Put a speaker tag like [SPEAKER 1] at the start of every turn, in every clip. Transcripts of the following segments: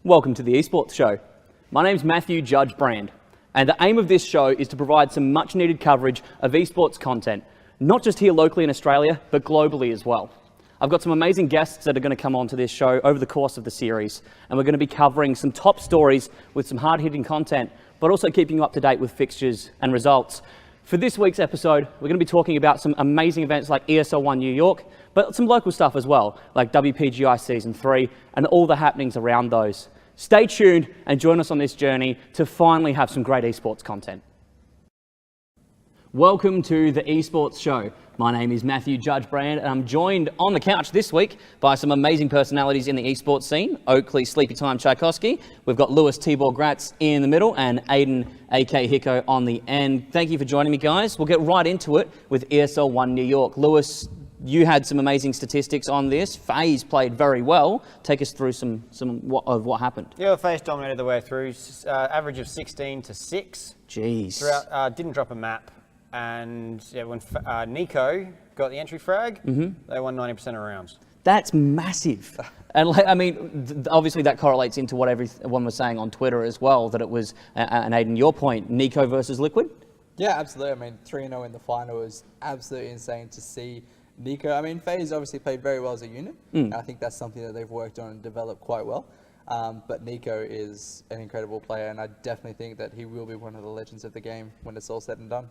[SPEAKER 1] Welcome to the Esports Show. My name's Matthew Judge Brand, and the aim of this show is to provide some much needed coverage of esports content, not just here locally in Australia, but globally as well. I've got some amazing guests that are going to come on to this show over the course of the series, and we're going to be covering some top stories with some hard-hitting content, but also keeping you up to date with fixtures and results. For this week's episode, we're going to be talking about some amazing events like ESL One New York, but some local stuff as well, like WPGI Season 3 and all the happenings around those. Stay tuned and join us on this journey to finally have some great esports content. Welcome to the Esports Show. My name is Matthew Judge Brand, and I'm joined on the couch this week by some amazing personalities in the esports scene. Oakley Sleepy Time Tchaikovsky. We've got Lewis Tibor Gratz in the middle and Aiden AK Hicko on the end. Thank you for joining me, guys. We'll get right into it with ESL One New York. Lewis, you had some amazing statistics on this. FaZe played very well. Take us through some of what happened.
[SPEAKER 2] Yeah, FaZe dominated the way through. Average of 16 to 6.
[SPEAKER 1] Jeez.
[SPEAKER 2] Throughout, didn't drop a map. And yeah, when Nico got the entry frag, they won 90% of rounds.
[SPEAKER 1] That's massive. And I mean, obviously that correlates into what everyone was saying on Twitter as well, that it was, and Aiden, your point, Nico versus Liquid?
[SPEAKER 3] Yeah, absolutely. I mean, 3-0 in the final was absolutely insane to see. Nico, I mean, FaZe obviously played very well as a unit. And I think that's something that they've worked on and developed quite well. But Nico is an incredible player, and I definitely think that he will be one of the legends of the game when it's all said and done.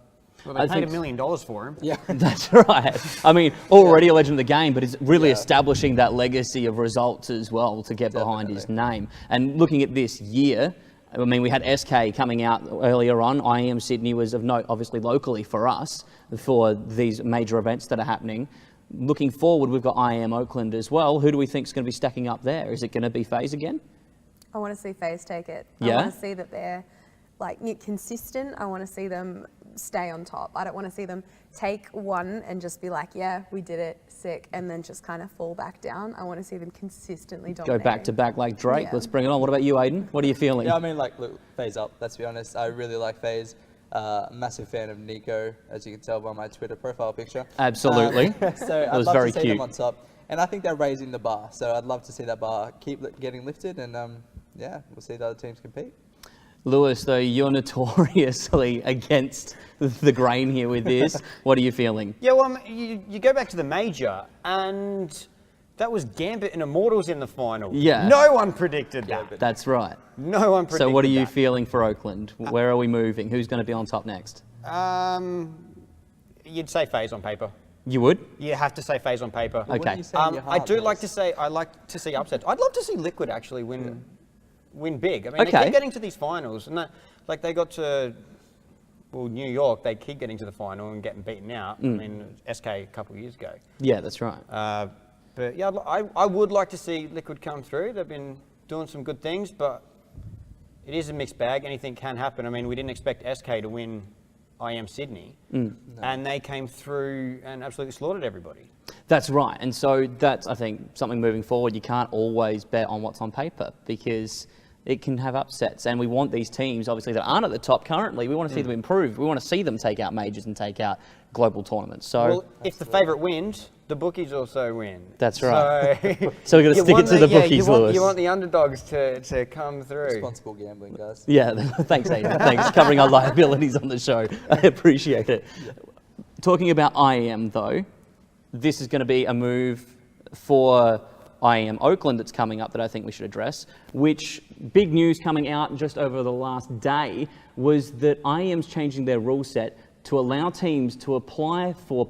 [SPEAKER 2] Well, they paid $1 million for him.
[SPEAKER 3] Yeah,
[SPEAKER 1] that's right. I mean, already a legend of the game, but it's really establishing that legacy of results as well to get behind his name. And looking at this year, I mean, we had SK coming out earlier on. IEM Sydney was of note, obviously locally for us, for these major events that are happening. Looking forward, we've got IEM Oakland as well. Who do we think is going to be stacking up there? Is it going to be FaZe again?
[SPEAKER 4] I want to see FaZe take it.
[SPEAKER 1] Yeah?
[SPEAKER 4] I want to see that they're consistent. I want to see them stay on top. I don't want to see them take one and just be like, yeah, we did it, sick, and then just kind of fall back down. I want to see them consistently dominating.
[SPEAKER 1] Go back to back like Drake.
[SPEAKER 4] Yeah.
[SPEAKER 1] Let's bring it on. What about you, Aiden? What are you feeling?
[SPEAKER 3] Yeah, I mean, look, FaZe up, let's be honest. I really like FaZe. Massive fan of Nico, as you can tell by my Twitter profile picture.
[SPEAKER 1] Absolutely.
[SPEAKER 3] So I'd
[SPEAKER 1] was
[SPEAKER 3] love
[SPEAKER 1] very
[SPEAKER 3] to see
[SPEAKER 1] cute.
[SPEAKER 3] them on top. And I think they're raising the bar. So I'd love to see that bar keep getting lifted. And yeah, we'll see the other teams compete.
[SPEAKER 1] Lewis, though, you're notoriously against the grain here with this. What are you feeling?
[SPEAKER 2] Yeah, well, you go back to the major, and that was Gambit and Immortals in the final.
[SPEAKER 1] Yeah.
[SPEAKER 2] No one predicted that.
[SPEAKER 1] That's right.
[SPEAKER 2] No one predicted that.
[SPEAKER 1] So what are you feeling for Oakland? Where are we moving? Who's going to be on top next?
[SPEAKER 2] You'd say FaZe on paper.
[SPEAKER 1] You would?
[SPEAKER 2] You have to say FaZe on paper.
[SPEAKER 1] Okay.
[SPEAKER 2] I do like to say, I like to see upsets. I'd love to see Liquid actually win big. I mean, they keep getting to these finals, and they got to, New York, they keep getting to the final and getting beaten out. I mean, SK a couple of years ago.
[SPEAKER 1] Yeah, that's right.
[SPEAKER 2] But yeah, I would like to see Liquid come through. They've been doing some good things, but it is a mixed bag. Anything can happen. I mean, we didn't expect SK to win IEM Sydney, and they came through and absolutely slaughtered everybody.
[SPEAKER 1] That's right. And so that's, I think, something moving forward. You can't always bet on what's on paper because it can have upsets. And we want these teams, obviously, that aren't at the top currently, we want to see them improve. We want to see them take out majors and take out global tournaments. So,
[SPEAKER 2] well, if the favourite wins, the bookies also win.
[SPEAKER 1] That's right.
[SPEAKER 2] So,
[SPEAKER 1] so we've got to stick it to the bookies, Lewis.
[SPEAKER 2] You want the underdogs to come through.
[SPEAKER 3] Responsible gambling, guys.
[SPEAKER 1] Yeah, thanks, Aiden. Thanks. Covering our liabilities on the show. I appreciate it. Talking about IEM, though, this is going to be a move for IEM Oakland that's coming up that I think we should address, which big news coming out just over the last day was that IEM's changing their rule set to allow teams to apply for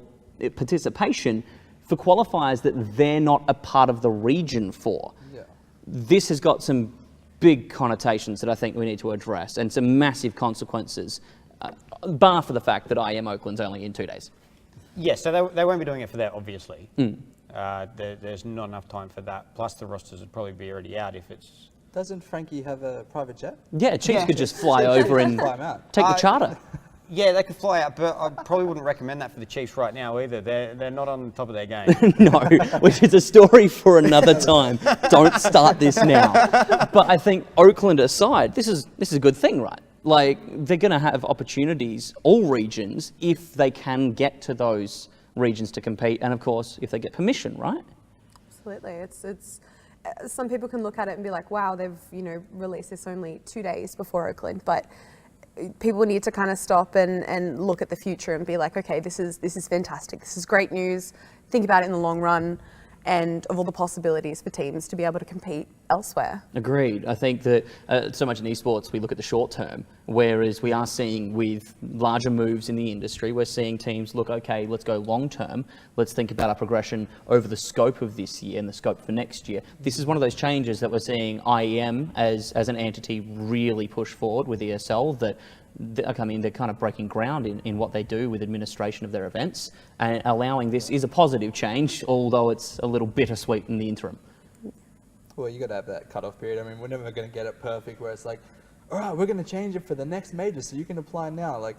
[SPEAKER 1] participation for qualifiers that they're not a part of the region for. Yeah. This has got some big connotations that I think we need to address and some massive consequences, bar for the fact that IEM Oakland's only in 2 days.
[SPEAKER 2] Yes, so they won't be doing it for that, obviously. There's not enough time for that. Plus, the rosters would probably be already out if it's...
[SPEAKER 3] Doesn't Frankie have a private jet?
[SPEAKER 1] Yeah, Chiefs could just fly over and take the charter.
[SPEAKER 2] Yeah, they could fly out, but I probably wouldn't recommend that for the Chiefs right now either. They're not on top of their game.
[SPEAKER 1] No, which is a story for another time. Don't start this now. But I think Oakland aside, this is a good thing, right? Like, they're going to have opportunities, all regions, if they can get to those regions to compete, and of course, if they get permission, right?
[SPEAKER 4] Absolutely, some people can look at it and be like, wow, they've, released this only 2 days before Oakland, but people need to kind of stop and look at the future and be like, okay, this is fantastic. This is great news. Think about it in the long run and of all the possibilities for teams to be able to compete elsewhere.
[SPEAKER 1] Agreed. I think that so much in esports, we look at the short term, whereas we are seeing with larger moves in the industry, we're seeing teams look, okay, let's go long term. Let's think about our progression over the scope of this year and the scope for next year. This is one of those changes that we're seeing IEM as an entity really push forward with ESL that they're kind of breaking ground in what they do with administration of their events, and allowing this is a positive change, although it's a little bittersweet in the interim.
[SPEAKER 3] Well, you got to have that cutoff period. I mean, we're never going to get it perfect where it's like, all right, we're going to change it for the next major so you can apply now. Like,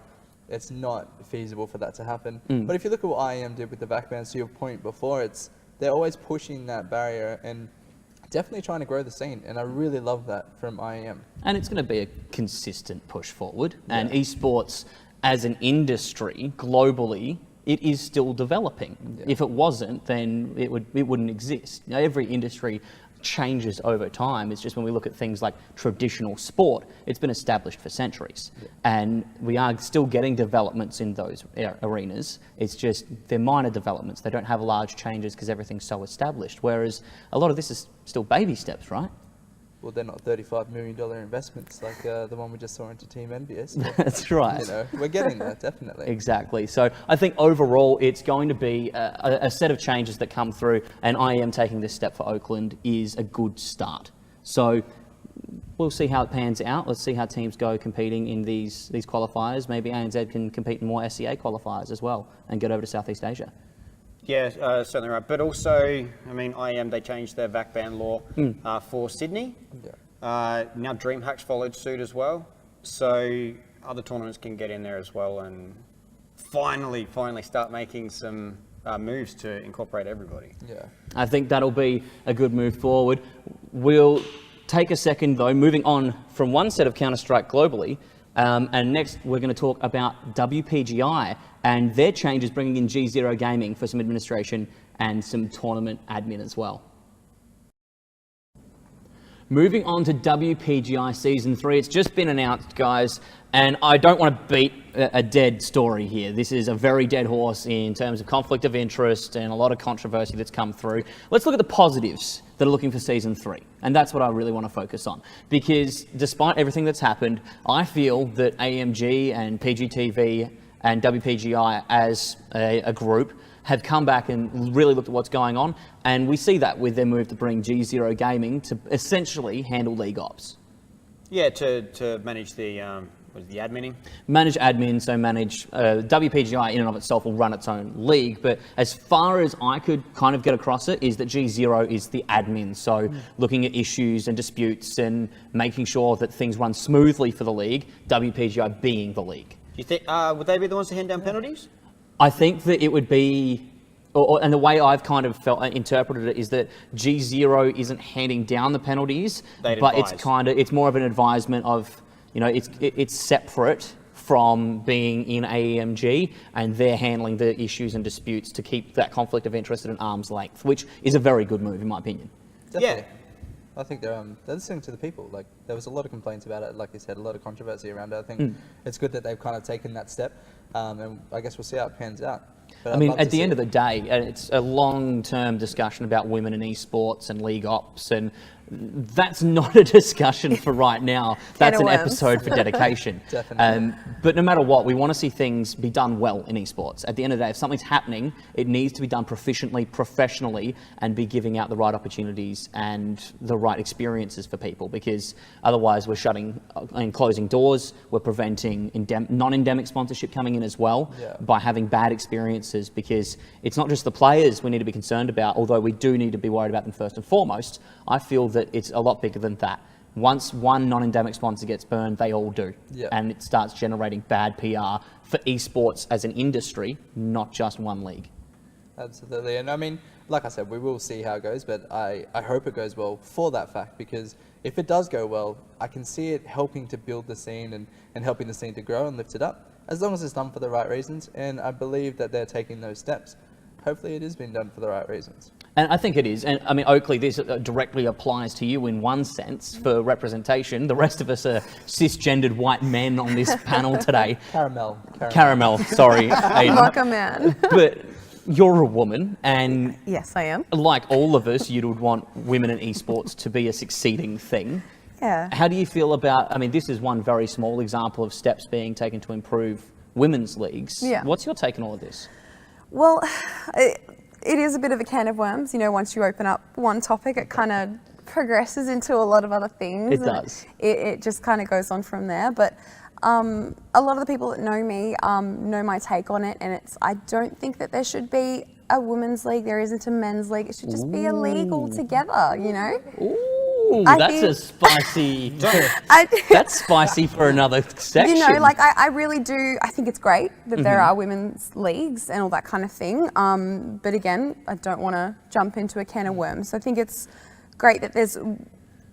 [SPEAKER 3] it's not feasible for that to happen. But if you look at what IEM did with the backbands, to your point before, they're always pushing that barrier and definitely trying to grow the scene, and I really love that from IEM. And
[SPEAKER 1] it's going to be a consistent push forward, and esports as an industry globally, it is still developing. If it wasn't, then it wouldn't exist. Now, every industry changes over time. It's just when we look at things like traditional sport, it's been established for centuries, and we are still getting developments in those arenas. It's just they're minor developments. They don't have large changes because everything's so established, whereas a lot of this is still baby steps, right?
[SPEAKER 3] Well, they're not $35 million investments like the one we just saw into Team Envious. But,
[SPEAKER 1] that's right.
[SPEAKER 3] We're getting there, definitely.
[SPEAKER 1] Exactly. So I think overall it's going to be a set of changes that come through, and IEM taking this step for Oakland is a good start. So we'll see how it pans out. Let's see how teams go competing in these qualifiers. Maybe ANZ can compete in more SEA qualifiers as well and get over to Southeast Asia.
[SPEAKER 2] Yeah, certainly right. But also, I mean, IEM, they changed their VAC ban law for Sydney. Now DreamHack's followed suit as well. So other tournaments can get in there as well and finally start making some moves to incorporate everybody.
[SPEAKER 3] Yeah,
[SPEAKER 1] I think that'll be a good move forward. We'll take a second though, moving on from one set of Counter-Strike globally, and next we're going to talk about WPGI and their changes bringing in G0 Gaming for some administration and some tournament admin as well. Moving on to WPGI Season 3, it's just been announced, guys, and I don't want to beat a dead story here. This is a very dead horse in terms of conflict of interest and a lot of controversy that's come through. Let's look at the positives that are looking for Season 3, and that's what I really want to focus on. Because despite everything that's happened, I feel that AMG and PGTV and WPGI as a group have come back and really looked at what's going on, and we see that with their move to bring G0 Gaming to essentially handle league ops.
[SPEAKER 2] Yeah, to manage the adminning?
[SPEAKER 1] Manage admin, so manage WPGI in and of itself will run its own league, but as far as I could kind of get across it is that G0 is the admin, so looking at issues and disputes and making sure that things run smoothly for the league, WPGI being the league.
[SPEAKER 2] Do you think, would they be the ones to hand down penalties?
[SPEAKER 1] I think that it would be, and the way I've kind of interpreted it is that G0 isn't handing down the penalties, but it's more of an advisement of, it's separate from being in AEMG, and they're handling the issues and disputes to keep that conflict of interest at an arm's length, which is a very good move in my opinion.
[SPEAKER 3] Definitely. Yeah. I think they're listening to the people. Like, there was a lot of complaints about it, like you said, a lot of controversy around it. I think it's good that they've kind of taken that step, and I guess we'll see how it pans out. But
[SPEAKER 1] I mean, at the end of the day, it's a long-term discussion about women in esports and league ops, and that's not a discussion for right now. That's an episode for dedication.
[SPEAKER 3] Definitely.
[SPEAKER 1] But no matter what, we want to see things be done well in esports. At the end of the day, if something's happening, it needs to be done proficiently, professionally, and be giving out the right opportunities and the right experiences for people, because otherwise we're shutting and closing doors. We're preventing non-endemic sponsorship coming in as well by having bad experiences, because it's not just the players we need to be concerned about, although we do need to be worried about them first and foremost. I feel that it's a lot bigger than that. Once one non-endemic sponsor gets burned, they all do. And it starts generating bad PR for esports as an industry, not just one league.
[SPEAKER 3] Absolutely. And I mean, like I said, we will see how it goes, but I hope it goes well for that fact, because if it does go well, I can see it helping to build the scene and helping the scene to grow and lift it up, as long as it's done for the right reasons. And I believe that they're taking those steps. Hopefully it is being done for the right reasons.
[SPEAKER 1] And I think it is. And I mean, Oakley, this directly applies to you in one sense for representation. The rest of us are cisgendered white men on this panel today. Caramel, sorry, Aiden.
[SPEAKER 4] Like a man.
[SPEAKER 1] But you're a woman, and
[SPEAKER 4] Yes, I am.
[SPEAKER 1] like all of us, you would want women in esports to be a succeeding thing.
[SPEAKER 4] Yeah.
[SPEAKER 1] How do you feel about, I mean, this is one very small example of steps being taken to improve women's leagues.
[SPEAKER 4] Yeah.
[SPEAKER 1] What's your take on all of this?
[SPEAKER 4] Well, it is a bit of a can of worms. You know, once you open up one topic, it kind of progresses into a lot of other things.
[SPEAKER 1] It does.
[SPEAKER 4] It just kind of goes on from there. But a lot of the people that know me know my take on it, and I don't think that there should be a women's league. There isn't a men's league. It should just be a league altogether, you know?
[SPEAKER 1] Ooh,
[SPEAKER 4] I
[SPEAKER 1] that's
[SPEAKER 4] think-
[SPEAKER 1] a spicy.
[SPEAKER 4] I,
[SPEAKER 1] That's spicy for another section.
[SPEAKER 4] You know, like I really do. I think it's great that there are women's leagues and all that kind of thing. But again, I don't want to jump into a can of worms. So I think it's great that there's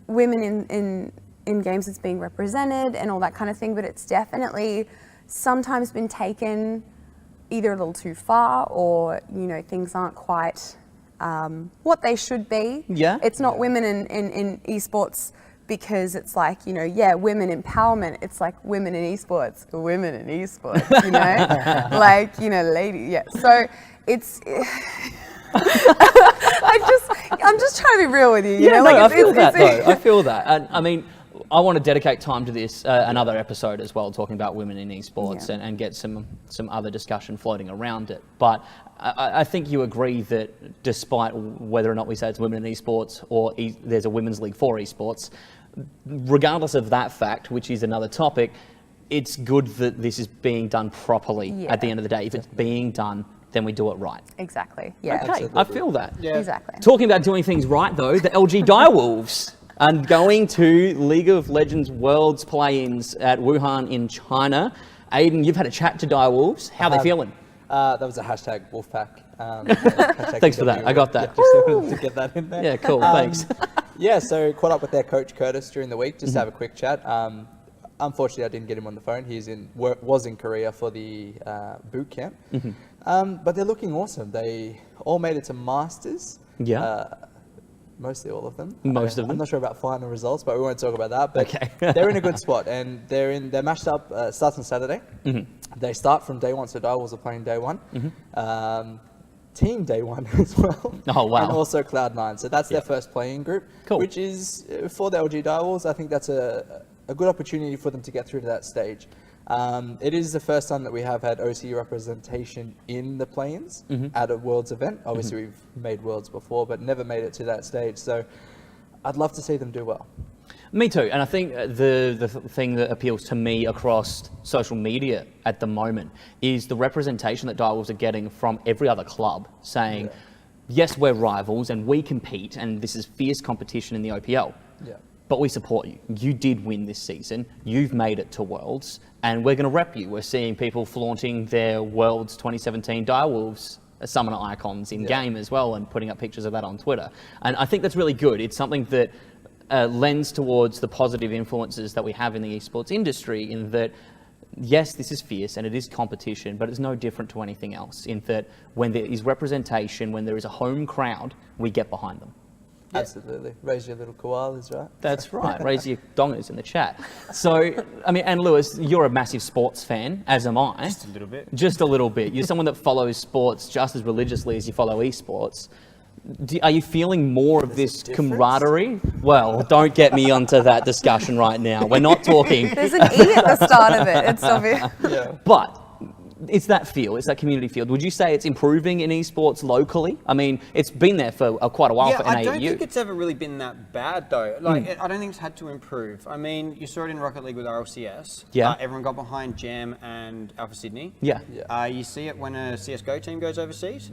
[SPEAKER 4] women in games that's being represented and all that kind of thing. But it's definitely sometimes been taken either a little too far, or you know, things aren't quite what they should be.
[SPEAKER 1] Yeah.
[SPEAKER 4] It's not women in esports because it's like, you know, yeah, women empowerment. It's like women in esports, you know, like, you know, lady. Yeah. So it's, I'm just trying to be real with you. You know,
[SPEAKER 1] no,
[SPEAKER 4] like
[SPEAKER 1] I feel that though. I feel that. And I mean, I want to dedicate time to this, another episode as well, talking about women in esports and get some other discussion floating around it. But I think you agree that despite whether or not we say it's women in esports or there's a women's league for esports, regardless of that fact, which is another topic, it's good that this is being done properly at the end of the day. If it's being done, then we do it right.
[SPEAKER 4] Exactly. Yeah.
[SPEAKER 1] Okay, I feel that.
[SPEAKER 2] Yeah.
[SPEAKER 4] Exactly.
[SPEAKER 1] Talking about doing things right though, the LG Direwolves are going to League of Legends Worlds play-ins at Wuhan in China. Aiden, you've had a chat to Direwolves. How are they feeling?
[SPEAKER 3] That was a hashtag Wolfpack.
[SPEAKER 1] Thanks for that. I got that.
[SPEAKER 3] Just wanted to get that in there.
[SPEAKER 1] Yeah, cool. Thanks.
[SPEAKER 3] Yeah, so caught up with their coach Curtis during the week just to have a quick chat. Unfortunately, I didn't get him on the phone. Was in Korea for the boot camp. But they're looking awesome. They all made it to Masters.
[SPEAKER 1] Yeah.
[SPEAKER 3] Mostly all of them.
[SPEAKER 1] Most of them.
[SPEAKER 3] I'm not sure about final results, but we won't talk about that. But
[SPEAKER 1] Okay.
[SPEAKER 3] they're in a good spot, and they're matched up. Starts on Saturday. They start from day one, so Direwolves are playing day one. Team day one as well.
[SPEAKER 1] Oh, wow.
[SPEAKER 3] And also Cloud9. So that's their first playing group,
[SPEAKER 1] Cool.
[SPEAKER 3] which is for the LG Direwolves. I think that's a good opportunity for them to get through to that stage. It is the first time that we have had OCE representation in the play-ins at a Worlds event. Obviously, we've made Worlds before, but never made it to that stage. So I'd love to see them do well.
[SPEAKER 1] Me too. And I think the thing that appeals to me across social media at the moment is the representation that Direwolves are getting from every other club saying, yes, we're rivals and we compete and this is fierce competition in the OPL.
[SPEAKER 3] Yeah.
[SPEAKER 1] But we support you. You did win this season. You've made it to Worlds, and we're going to rep you. We're seeing people flaunting their Worlds 2017 Direwolves summoner icons in game as well, and putting up pictures of that on Twitter. And I think that's really good. It's something that lends towards the positive influences that we have in the esports industry. In that, yes, this is fierce and it is competition, but it's no different to anything else. In that, when there is representation, when there is a home crowd, we get behind them.
[SPEAKER 3] Absolutely. Raise your little koalas, right?
[SPEAKER 1] That's right. Raise your dongers in the chat. So, I mean, and Lewis, you're a massive sports fan, as am I.
[SPEAKER 2] Just a little bit.
[SPEAKER 1] Just a little bit. You're someone that follows sports just as religiously as you follow esports. Are you feeling more of this camaraderie? Well, don't get me onto that discussion right now. We're not talking.
[SPEAKER 4] There's an E at the start of it. It's obvious.
[SPEAKER 1] But it's that feel, it's that community field. Would you say it's improving in esports locally? I mean, it's been there for quite a while for NAU.
[SPEAKER 2] I don't think it's ever really been that bad though. Like, I don't think it's had to improve. I mean, you saw it in Rocket League with RLCS.
[SPEAKER 1] Yeah.
[SPEAKER 2] Everyone got behind Jam and Alpha Sydney.
[SPEAKER 1] Yeah.
[SPEAKER 2] You see it when a CSGO team goes overseas.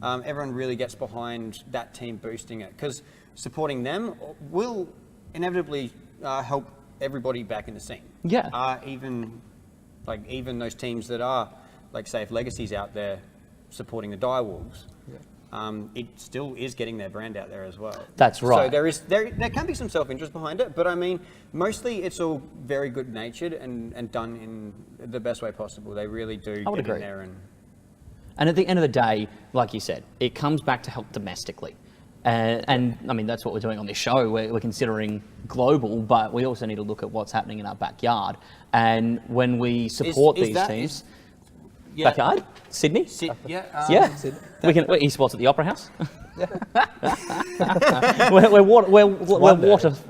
[SPEAKER 2] Everyone really gets behind that team boosting it, because supporting them will inevitably help everybody back in the scene.
[SPEAKER 1] Yeah.
[SPEAKER 2] Even those teams that are, like, say, if Legacy's out there supporting the Direwolves, it still is getting their brand out there as well.
[SPEAKER 1] That's right.
[SPEAKER 2] So there can be some self-interest behind it, but I mean, mostly it's all very good-natured and done in the best way possible. They really do get in there
[SPEAKER 1] And at the end of the day, like you said, it comes back to help domestically. And I mean, that's what we're doing on this show. We're considering global, but we also need to look at what's happening in our backyard. And when we support these teams, backyard, Sydney,
[SPEAKER 2] yeah.
[SPEAKER 1] we can. We're Esports at the Opera House.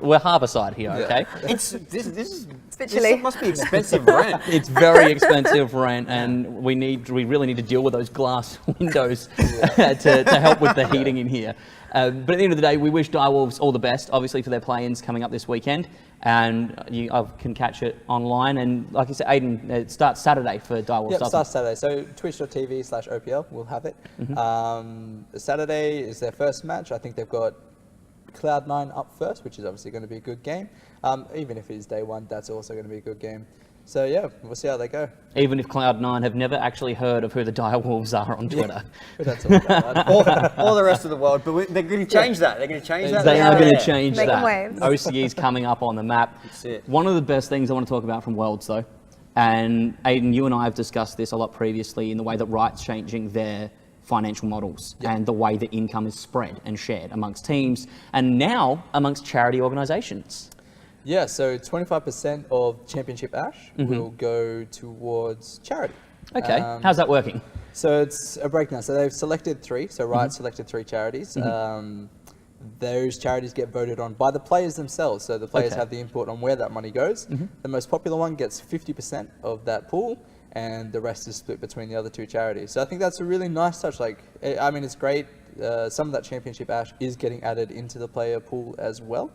[SPEAKER 1] we're harbour side here, okay?
[SPEAKER 2] This is
[SPEAKER 4] chilly.
[SPEAKER 2] This must be expensive rent.
[SPEAKER 1] It's very expensive rent, and we really need to deal with those glass windows to help with the heating in here. But at the end of the day, we wish Direwolves all the best, obviously, for their play-ins coming up this weekend. And you can catch it online. And like you said, Aiden, it starts Saturday for Direwolves.
[SPEAKER 3] Yep, it starts Saturday. So twitch.tv/OPL will have it. Saturday is their first match. I think they've got Cloud9 up first, which is obviously going to be a good game. Even if it is day one, that's also going to be a good game. So yeah, we'll see how they go.
[SPEAKER 1] Even if Cloud9 have never actually heard of who the Direwolves are on Twitter.
[SPEAKER 3] That's all about
[SPEAKER 2] All the rest of the world, but they're going to change that. They're going to change that.
[SPEAKER 1] They are going to change
[SPEAKER 4] Making
[SPEAKER 1] that.
[SPEAKER 4] waves.
[SPEAKER 1] OCE's coming up on the map.
[SPEAKER 2] That's it.
[SPEAKER 1] One of the best things I want to talk about from Worlds, though, and Aiden, you and I have discussed this a lot previously in the way that Riot's changing their financial models and the way that income is spread and shared amongst teams and now amongst charity organisations.
[SPEAKER 3] Yeah, so 25% of Championship Ash will go towards charity.
[SPEAKER 1] Okay, how's that working?
[SPEAKER 3] So it's a breakdown. So they've selected three. So Riot selected three charities. Those charities get voted on by the players themselves. So the players have the input on where that money goes. The most popular one gets 50% of that pool, and the rest is split between the other two charities. So I think that's a really nice touch. Like, I mean, it's great. Some of that Championship Ash is getting added into the player pool as well.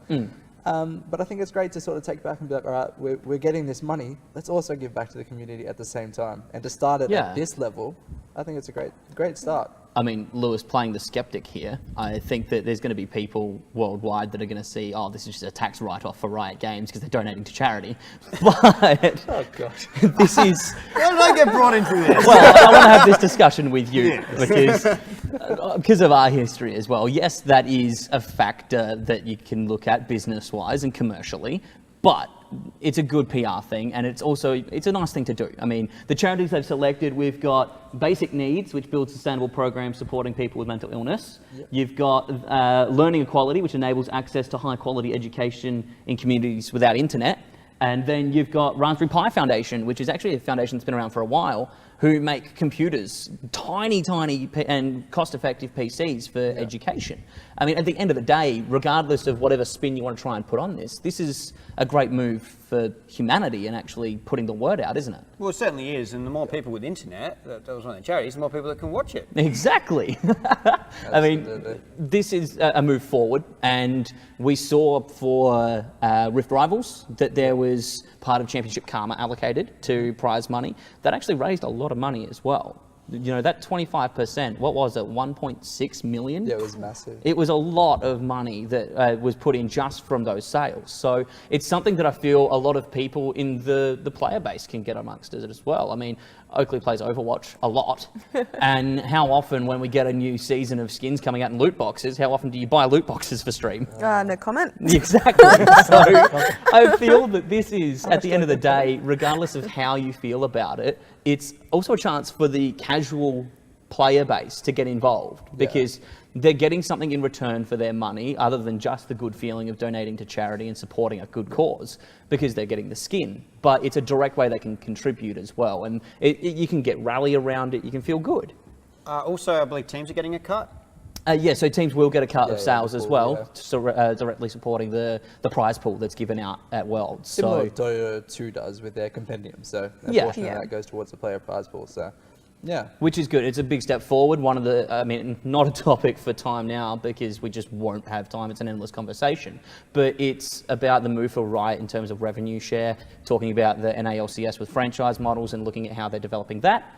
[SPEAKER 3] But I think it's great to sort of take back and be like, all right, we're getting this money. Let's also give back to the community at the same time. And to start it at this level, I think it's a great start.
[SPEAKER 1] I mean, Lewis, playing the skeptic here, I think that there's going to be people worldwide that are going to see, oh, this is just a tax write-off for Riot Games because they're donating to charity. But
[SPEAKER 3] Oh, gosh.
[SPEAKER 1] this is...
[SPEAKER 2] How did I get brought into this?
[SPEAKER 1] Well, I want to have this discussion with you because of our history as well. Yes, that is a factor that you can look at business-wise and commercially, but it's a good PR thing, and it's a nice thing to do. I mean, the charities they've selected, we've got Basic Needs, which builds sustainable programs supporting people with mental illness. You've got Learning Equality, which enables access to high-quality education in communities without internet. And then you've got Raspberry Pi Foundation, which is actually a foundation that's been around for a while, who make computers, tiny and cost-effective PCs for education. I mean, at the end of the day, regardless of whatever spin you want to try and put on this, this is a great move for humanity and actually putting the word out, isn't it?
[SPEAKER 2] Well, it certainly is, and the more people with internet, that was one of the charities, the more people that can watch it.
[SPEAKER 1] Exactly. I mean, this is a move forward, and we saw for Rift Rivals that there was part of Championship Karma allocated to prize money. That actually raised a lot of money as well. You know, that 25%, what was it, 1.6 million?
[SPEAKER 3] Yeah, it was massive.
[SPEAKER 1] It was a lot of money that was put in just from those sales. So it's something that I feel a lot of people in the player base can get amongst it as well. I mean, Oakley plays Overwatch a lot. And how often when we get a new season of skins coming out in loot boxes, how often do you buy loot boxes for stream?
[SPEAKER 4] No comment.
[SPEAKER 1] Exactly. So I feel that this is, at the end of the day, regardless of how you feel about it, it's also a chance for the casual player base to get involved because they're getting something in return for their money other than just the good feeling of donating to charity and supporting a good cause because they're getting the skin. But it's a direct way they can contribute as well. And you can get rally around it. You can feel good.
[SPEAKER 2] Also, I believe teams are getting a cut.
[SPEAKER 1] So teams will get a cut of sales as well,
[SPEAKER 3] yeah.
[SPEAKER 1] directly supporting the prize pool that's given out at Worlds.
[SPEAKER 3] Similar to Dota 2 does with their compendium. So a portion of that goes towards the player prize pool. So, yeah.
[SPEAKER 1] Which is good. It's a big step forward. One of the, I mean, not a topic for time now because we just won't have time. It's an endless conversation. But it's about the move for Riot in terms of revenue share, talking about the NALCS with franchise models and looking at how they're developing that.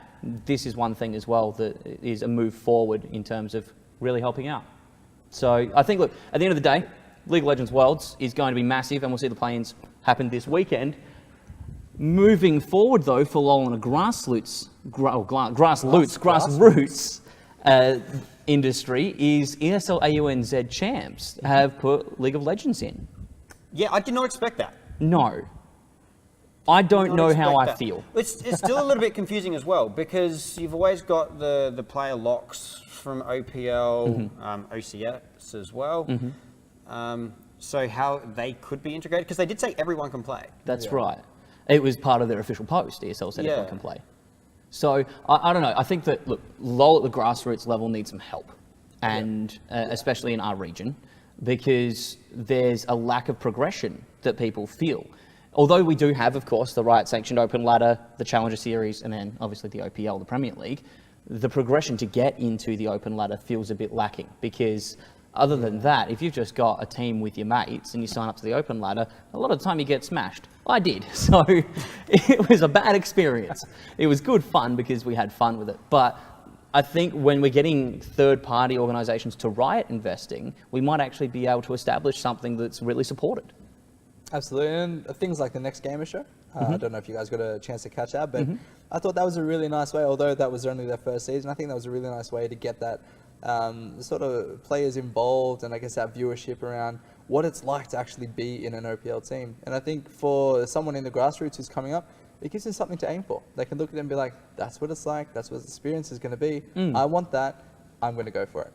[SPEAKER 1] This is one thing as well that is a move forward in terms of really helping out. So I think, look, at the end of the day, League of Legends Worlds is going to be massive, and we'll see the play-ins happen this weekend. Moving forward, though, for LoL on a grassroots industry is ESL AU NZ champs have put League of Legends in.
[SPEAKER 2] Yeah, I did not expect that.
[SPEAKER 1] No. I don't know how I
[SPEAKER 2] expect that.
[SPEAKER 1] feel.
[SPEAKER 2] It's still a little bit confusing as well, because you've always got the player locks from OPL, OCS as well. So how they could be integrated, because they did say everyone can play.
[SPEAKER 1] That's right. It was part of their official post. ESL said everyone can play. So I don't know. I think that, look, LoL at the grassroots level needs some help, and especially in our region, because there's a lack of progression that people feel. Although we do have, of course, the Riot-sanctioned Open Ladder, the Challenger Series, and then obviously the OPL, the Premier League, the progression to get into the Open Ladder feels a bit lacking, because other than that, if you've just got a team with your mates and you sign up to the Open Ladder, a lot of the time you get smashed. I did, so it was a bad experience. It was good fun because we had fun with it, but I think when we're getting third-party organisations to Riot investing, we might actually be able to establish something that's really supported.
[SPEAKER 3] Absolutely, and things like the Next Gamer Show. I don't know if you guys got a chance to catch that, but I thought that was a really nice way, although that was only their first season, I think that was a really nice way to get that sort of players involved, and I guess that viewership around what it's like to actually be in an OPL team. And I think for someone in the grassroots who's coming up, it gives them something to aim for. They can look at it and be like, that's what it's like, that's what the experience is going to be. I want that, I'm going to go for it.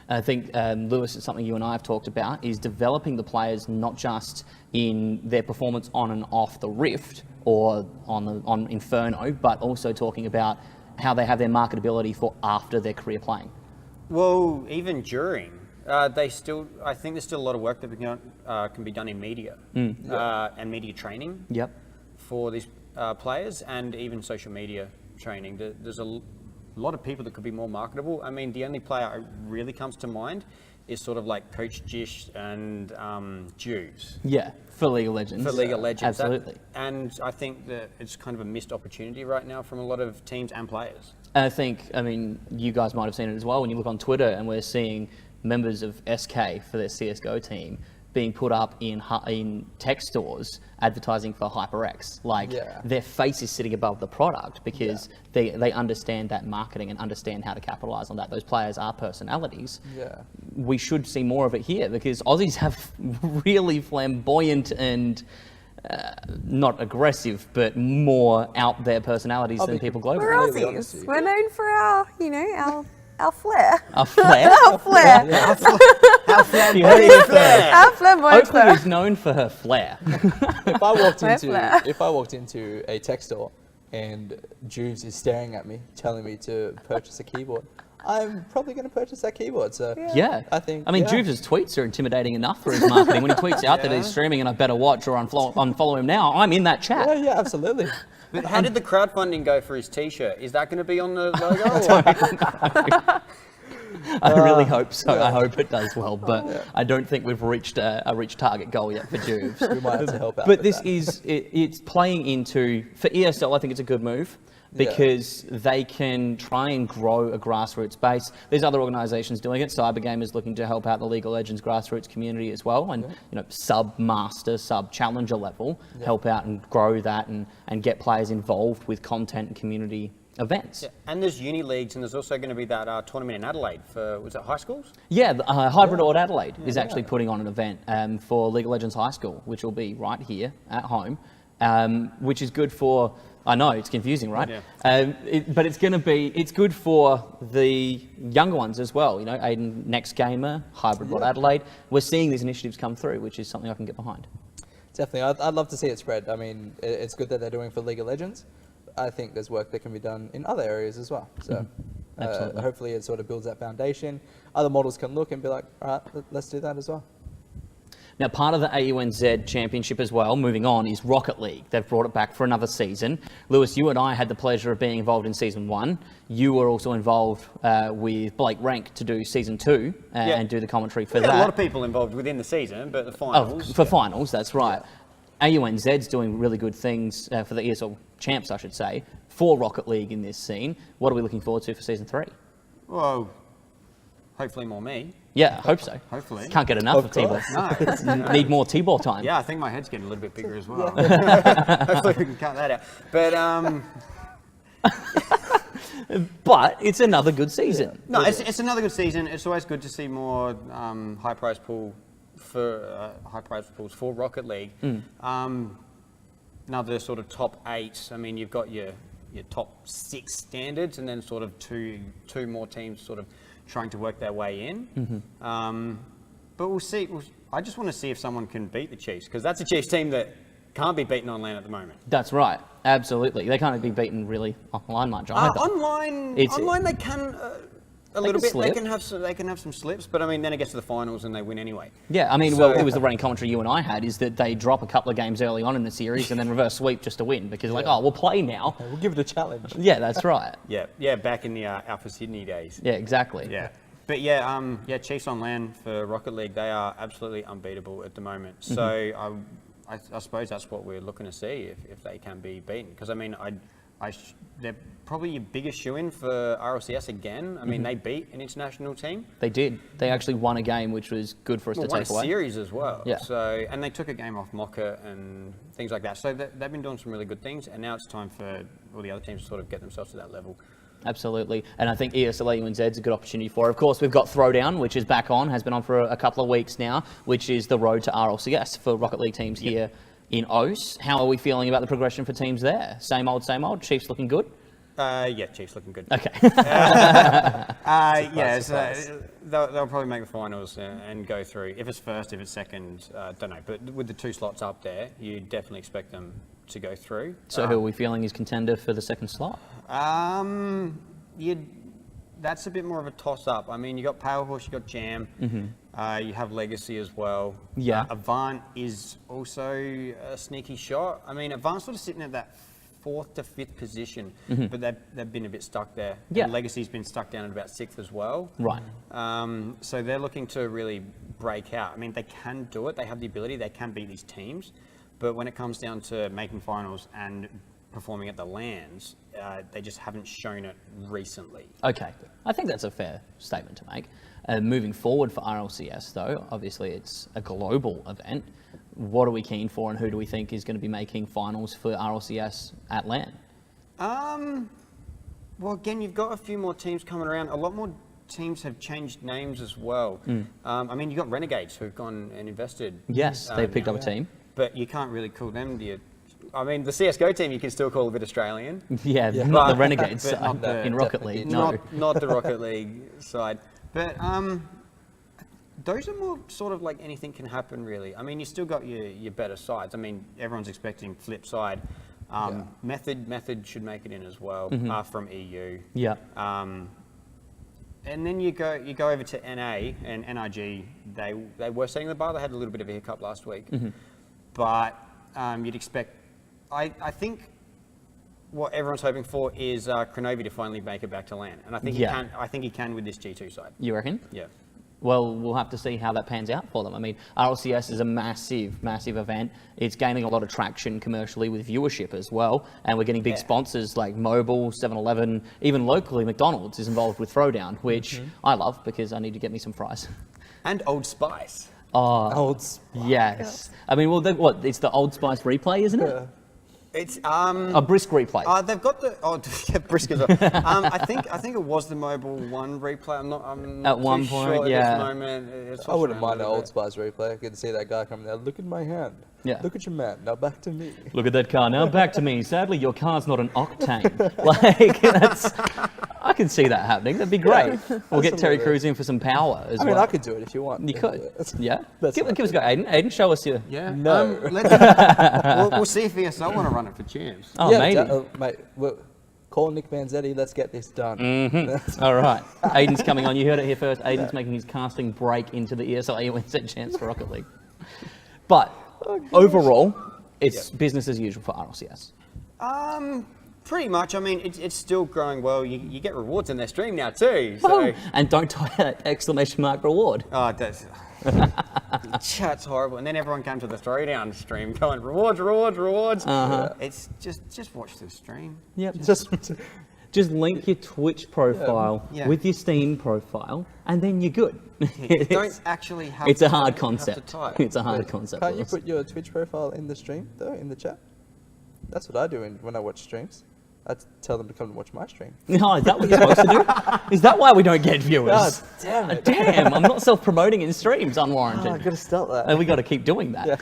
[SPEAKER 1] I think, Lewis, it's something you and I have talked about, is developing the players not just in their performance on and off the Rift or on Inferno, but also talking about how they have their marketability for after their career playing.
[SPEAKER 2] Well, even during, I think there's still a lot of work that can be done in media and media training for these players, and even social media training. There's a lot of people that could be more marketable. I mean, the only player that really comes to mind is sort of like Coach Jish and Jews.
[SPEAKER 1] Yeah, for League of Legends.
[SPEAKER 2] For League of Legends.
[SPEAKER 1] Absolutely.
[SPEAKER 2] And I think that it's kind of a missed opportunity right now from a lot of teams and players.
[SPEAKER 1] And I think, I mean, you guys might have seen it as well when you look on Twitter, and we're seeing members of SK for their CSGO team being put up in tech stores advertising for HyperX. Like, their face is sitting above the product because they understand that marketing and understand how to capitalize on that. Those players are personalities. We should see more of it here, because Aussies have really flamboyant and not aggressive, but more out there personalities than people globally.
[SPEAKER 4] We're Aussies. We're known for our, our flair.
[SPEAKER 1] Our flair?
[SPEAKER 4] Our flair.
[SPEAKER 2] Our flamboyant flair.
[SPEAKER 4] Our flamboyant
[SPEAKER 1] Oakland
[SPEAKER 4] flair.
[SPEAKER 1] is known for her flair.
[SPEAKER 3] If I walked into a tech store and Juves is staring at me, telling me to purchase a keyboard, I'm probably going to purchase that keyboard. So
[SPEAKER 1] Yeah.
[SPEAKER 3] I mean,
[SPEAKER 1] Juves' tweets are intimidating enough for his marketing. When he tweets out that he's streaming and I better watch or unfollow him now, I'm in that chat.
[SPEAKER 3] yeah, absolutely.
[SPEAKER 2] But how did the crowdfunding go for his T-shirt? Is that going to be on the logo?
[SPEAKER 1] I really hope so. I hope it does well, but I don't think we've reached a target goal yet for Juves.
[SPEAKER 3] We might have to help out.
[SPEAKER 1] But this it's playing into, for ESL, I think it's a good move, because they can try and grow a grassroots base. There's other organisations doing it. Cybergame is looking to help out the League of Legends grassroots community as well, and sub-master, sub-challenger level, help out and grow that and get players involved with content and community events.
[SPEAKER 2] And there's uni leagues, and there's also going to be that tournament in Adelaide for, was it high schools?
[SPEAKER 1] Yeah, Hybrid Ord Adelaide is actually putting on an event for League of Legends High School, which will be right here at home, which is good for, I know, it's confusing, right? But it's good for the younger ones as well. Aiden, Next Gamer, Hybrid Ord Adelaide. We're seeing these initiatives come through, which is something I can get behind.
[SPEAKER 3] Definitely, I'd love to see it spread. I mean, it's good that they're doing for League of Legends. I think there's work that can be done in other areas as well. So hopefully it sort of builds that foundation. Other models can look and be like, all right, let's do that as well.
[SPEAKER 1] Now, part of the AU NZ Championship as well, moving on, is Rocket League. They've brought it back for another season. Lewis, you and I had the pleasure of being involved in Season 1. You were also involved with Blake Rank to do Season 2 and do the commentary for that.
[SPEAKER 2] A lot of people involved within the season, but the finals.
[SPEAKER 1] For finals, that's right. AUNZ's doing really good things for the ESL champs, I should say, for Rocket League in this scene. What are we looking forward to for Season 3?
[SPEAKER 2] Well, hopefully more me.
[SPEAKER 1] Yeah, I hope so.
[SPEAKER 2] Hopefully.
[SPEAKER 1] Can't get enough of T-ball.
[SPEAKER 2] No.
[SPEAKER 1] Need more T-ball time.
[SPEAKER 2] Yeah, I think my head's getting a little bit bigger as well. Hopefully we can cut that out. But
[SPEAKER 1] But it's another good season.
[SPEAKER 2] no, it's another good season. It's always good to see more high prize pools for Rocket League. another sort of top 8. I mean, you've got your top 6 standards, and then sort of two more teams sort of trying to work their way in. But we'll see. I just want to see if someone can beat the Chiefs, because that's a Chiefs team that can't be beaten on LAN at the moment.
[SPEAKER 1] That's right. Absolutely. They can't be beaten really online much either.
[SPEAKER 2] Online they can a little bit. They can have some slips, but I mean, then it gets to the finals and they win anyway.
[SPEAKER 1] Yeah, I mean, well, it was the running commentary you and I had, is that they drop a couple of games early on in the series and then reverse sweep just to win, because like, oh, we'll play now.
[SPEAKER 3] We'll give it a challenge.
[SPEAKER 1] Yeah, that's right.
[SPEAKER 2] Yeah, back in the Alpha Sydney days.
[SPEAKER 1] Yeah, exactly.
[SPEAKER 2] Yeah. But yeah, Chiefs on LAN for Rocket League, they are absolutely unbeatable at the moment. So I suppose that's what we're looking to see, if they can be beaten. Because I mean, they're probably your biggest shoe-in for RLCS again. I mean, they beat an international team.
[SPEAKER 1] They did. They actually won a game, which was good for us to take away.
[SPEAKER 2] Won a series as well.
[SPEAKER 1] Yeah.
[SPEAKER 2] So, and they took a game off Mocha and things like that. So they've been doing some really good things, and now it's time for all the other teams to sort of get themselves to that level.
[SPEAKER 1] Absolutely. And I think ESL AU NZ is a good opportunity for it. Of course, we've got Throwdown, which is back on, has been on for a couple of weeks now, which is the road to RLCS for Rocket League teams here in OCE. How are we feeling about the progression for teams there? Same old, same old? Chiefs looking good?
[SPEAKER 2] Yeah, Chiefs looking good.
[SPEAKER 1] Okay.
[SPEAKER 2] They'll probably make the finals and go through. If it's first, if it's second, don't know. But with the 2 slots up there, you definitely expect them to go through.
[SPEAKER 1] So who are we feeling is contender for the second slot?
[SPEAKER 2] That's a bit more of a toss-up. I mean, you got Powerhorse, you got Jam, you have Legacy as well.
[SPEAKER 1] Yeah.
[SPEAKER 2] Avant is also a sneaky shot. I mean, Avant's sort of sitting at that 4th to 5th position, but they've been a bit stuck there.
[SPEAKER 1] Yeah.
[SPEAKER 2] And Legacy's been stuck down at about 6th as well.
[SPEAKER 1] Right.
[SPEAKER 2] So they're looking to really break out. I mean, they can do it. They have the ability. They can beat these teams. But when it comes down to making finals and performing at the LANs, they just haven't shown it recently.
[SPEAKER 1] Okay. I think that's a fair statement to make. Moving forward for RLCS, though, obviously it's a global event. What are we keen for, and who do we think is going to be making finals for RLCS at LAN?
[SPEAKER 2] Well, again, you've got a few more teams coming around. A lot more teams have changed names as well. I mean, you've got Renegades who've gone and invested.
[SPEAKER 1] Yes, they've picked up a team.
[SPEAKER 2] But you can't really call them I mean, the CSGO team you can still call a bit Australian.
[SPEAKER 1] Yeah, not the Renegades in Rocket League. No.
[SPEAKER 2] Not the Rocket League side. But those are more sort of like anything can happen, really. I mean, you still got your better sides. I mean, everyone's expecting flip side. Method should make it in as well from EU.
[SPEAKER 1] Yeah.
[SPEAKER 2] And then you go over to NA and NRG. They were setting the bar. They had a little bit of a hiccup last week, but you'd expect. I think what everyone's hoping for is Kronovi to finally make it back to LAN, and I think he can. I think he can with this G2 side.
[SPEAKER 1] You reckon?
[SPEAKER 2] Yeah.
[SPEAKER 1] Well, we'll have to see how that pans out for them. I mean, RLCS is a massive, massive event. It's gaining a lot of traction commercially with viewership as well. And we're getting big sponsors like Mobile, 7-Eleven, even locally McDonald's is involved with Throwdown, which I love because I need to get me some fries.
[SPEAKER 2] And Old Spice.
[SPEAKER 1] Oh,
[SPEAKER 3] Old Spice.
[SPEAKER 1] Yes. I mean, well, it's the Old Spice replay, isn't it?
[SPEAKER 3] Yeah.
[SPEAKER 2] It's
[SPEAKER 1] a Brisk replay.
[SPEAKER 2] They've got the Brisk as well. I think it was the Mobile One replay. I'm
[SPEAKER 1] At
[SPEAKER 2] too
[SPEAKER 1] one point,
[SPEAKER 2] sure
[SPEAKER 1] yeah.
[SPEAKER 2] At this moment.
[SPEAKER 3] I wouldn't mind an Old Spice replay. I could see that guy coming there. Look at my hand.
[SPEAKER 1] Yeah.
[SPEAKER 3] Look at your man. Now back to me.
[SPEAKER 1] Look at that car. Now back to me. Sadly, your car's not an Octane. I can see that happening. That'd be great. We'll get Terry Crews in for some power as well.
[SPEAKER 3] I mean, I could do it if you want.
[SPEAKER 1] You could. Yeah.
[SPEAKER 3] That's
[SPEAKER 1] Give us a go, Aiden. Aiden, show us your.
[SPEAKER 2] Yeah.
[SPEAKER 3] No.
[SPEAKER 2] We'll see if ESL want to run it for champs.
[SPEAKER 1] Oh, maybe.
[SPEAKER 3] Mate, call Nick Vanzetti. Let's get this done.
[SPEAKER 1] All right. Aiden's coming on. You heard it here first. Aiden's making his casting break into the ESL AU NZ champs for Rocket League. But overall, it's business as usual for RLCS.
[SPEAKER 2] Pretty much. I mean, it's still growing well. You get rewards in their stream now too. So.
[SPEAKER 1] And don't type that exclamation mark reward.
[SPEAKER 2] Oh, that's chat's horrible. And then everyone came to the Throwdown stream going rewards. It's just watch the stream.
[SPEAKER 1] Yep. Just link your Twitch profile with your Steam profile, and then you're good.
[SPEAKER 2] You don't actually have.
[SPEAKER 1] It's
[SPEAKER 2] to,
[SPEAKER 1] a hard
[SPEAKER 2] have
[SPEAKER 1] concept.
[SPEAKER 2] to type.
[SPEAKER 1] It's a hard concept.
[SPEAKER 3] Can't you put your Twitch profile in the stream though, in the chat? That's what I do when I watch streams. I'd tell them to come and watch my stream.
[SPEAKER 1] No, is that what you're supposed to do? Is that why we don't get viewers?
[SPEAKER 3] God damn it.
[SPEAKER 1] Damn, I'm not self-promoting in streams unwarranted.
[SPEAKER 3] Oh, I've got to stop that.
[SPEAKER 1] And we got to keep doing that.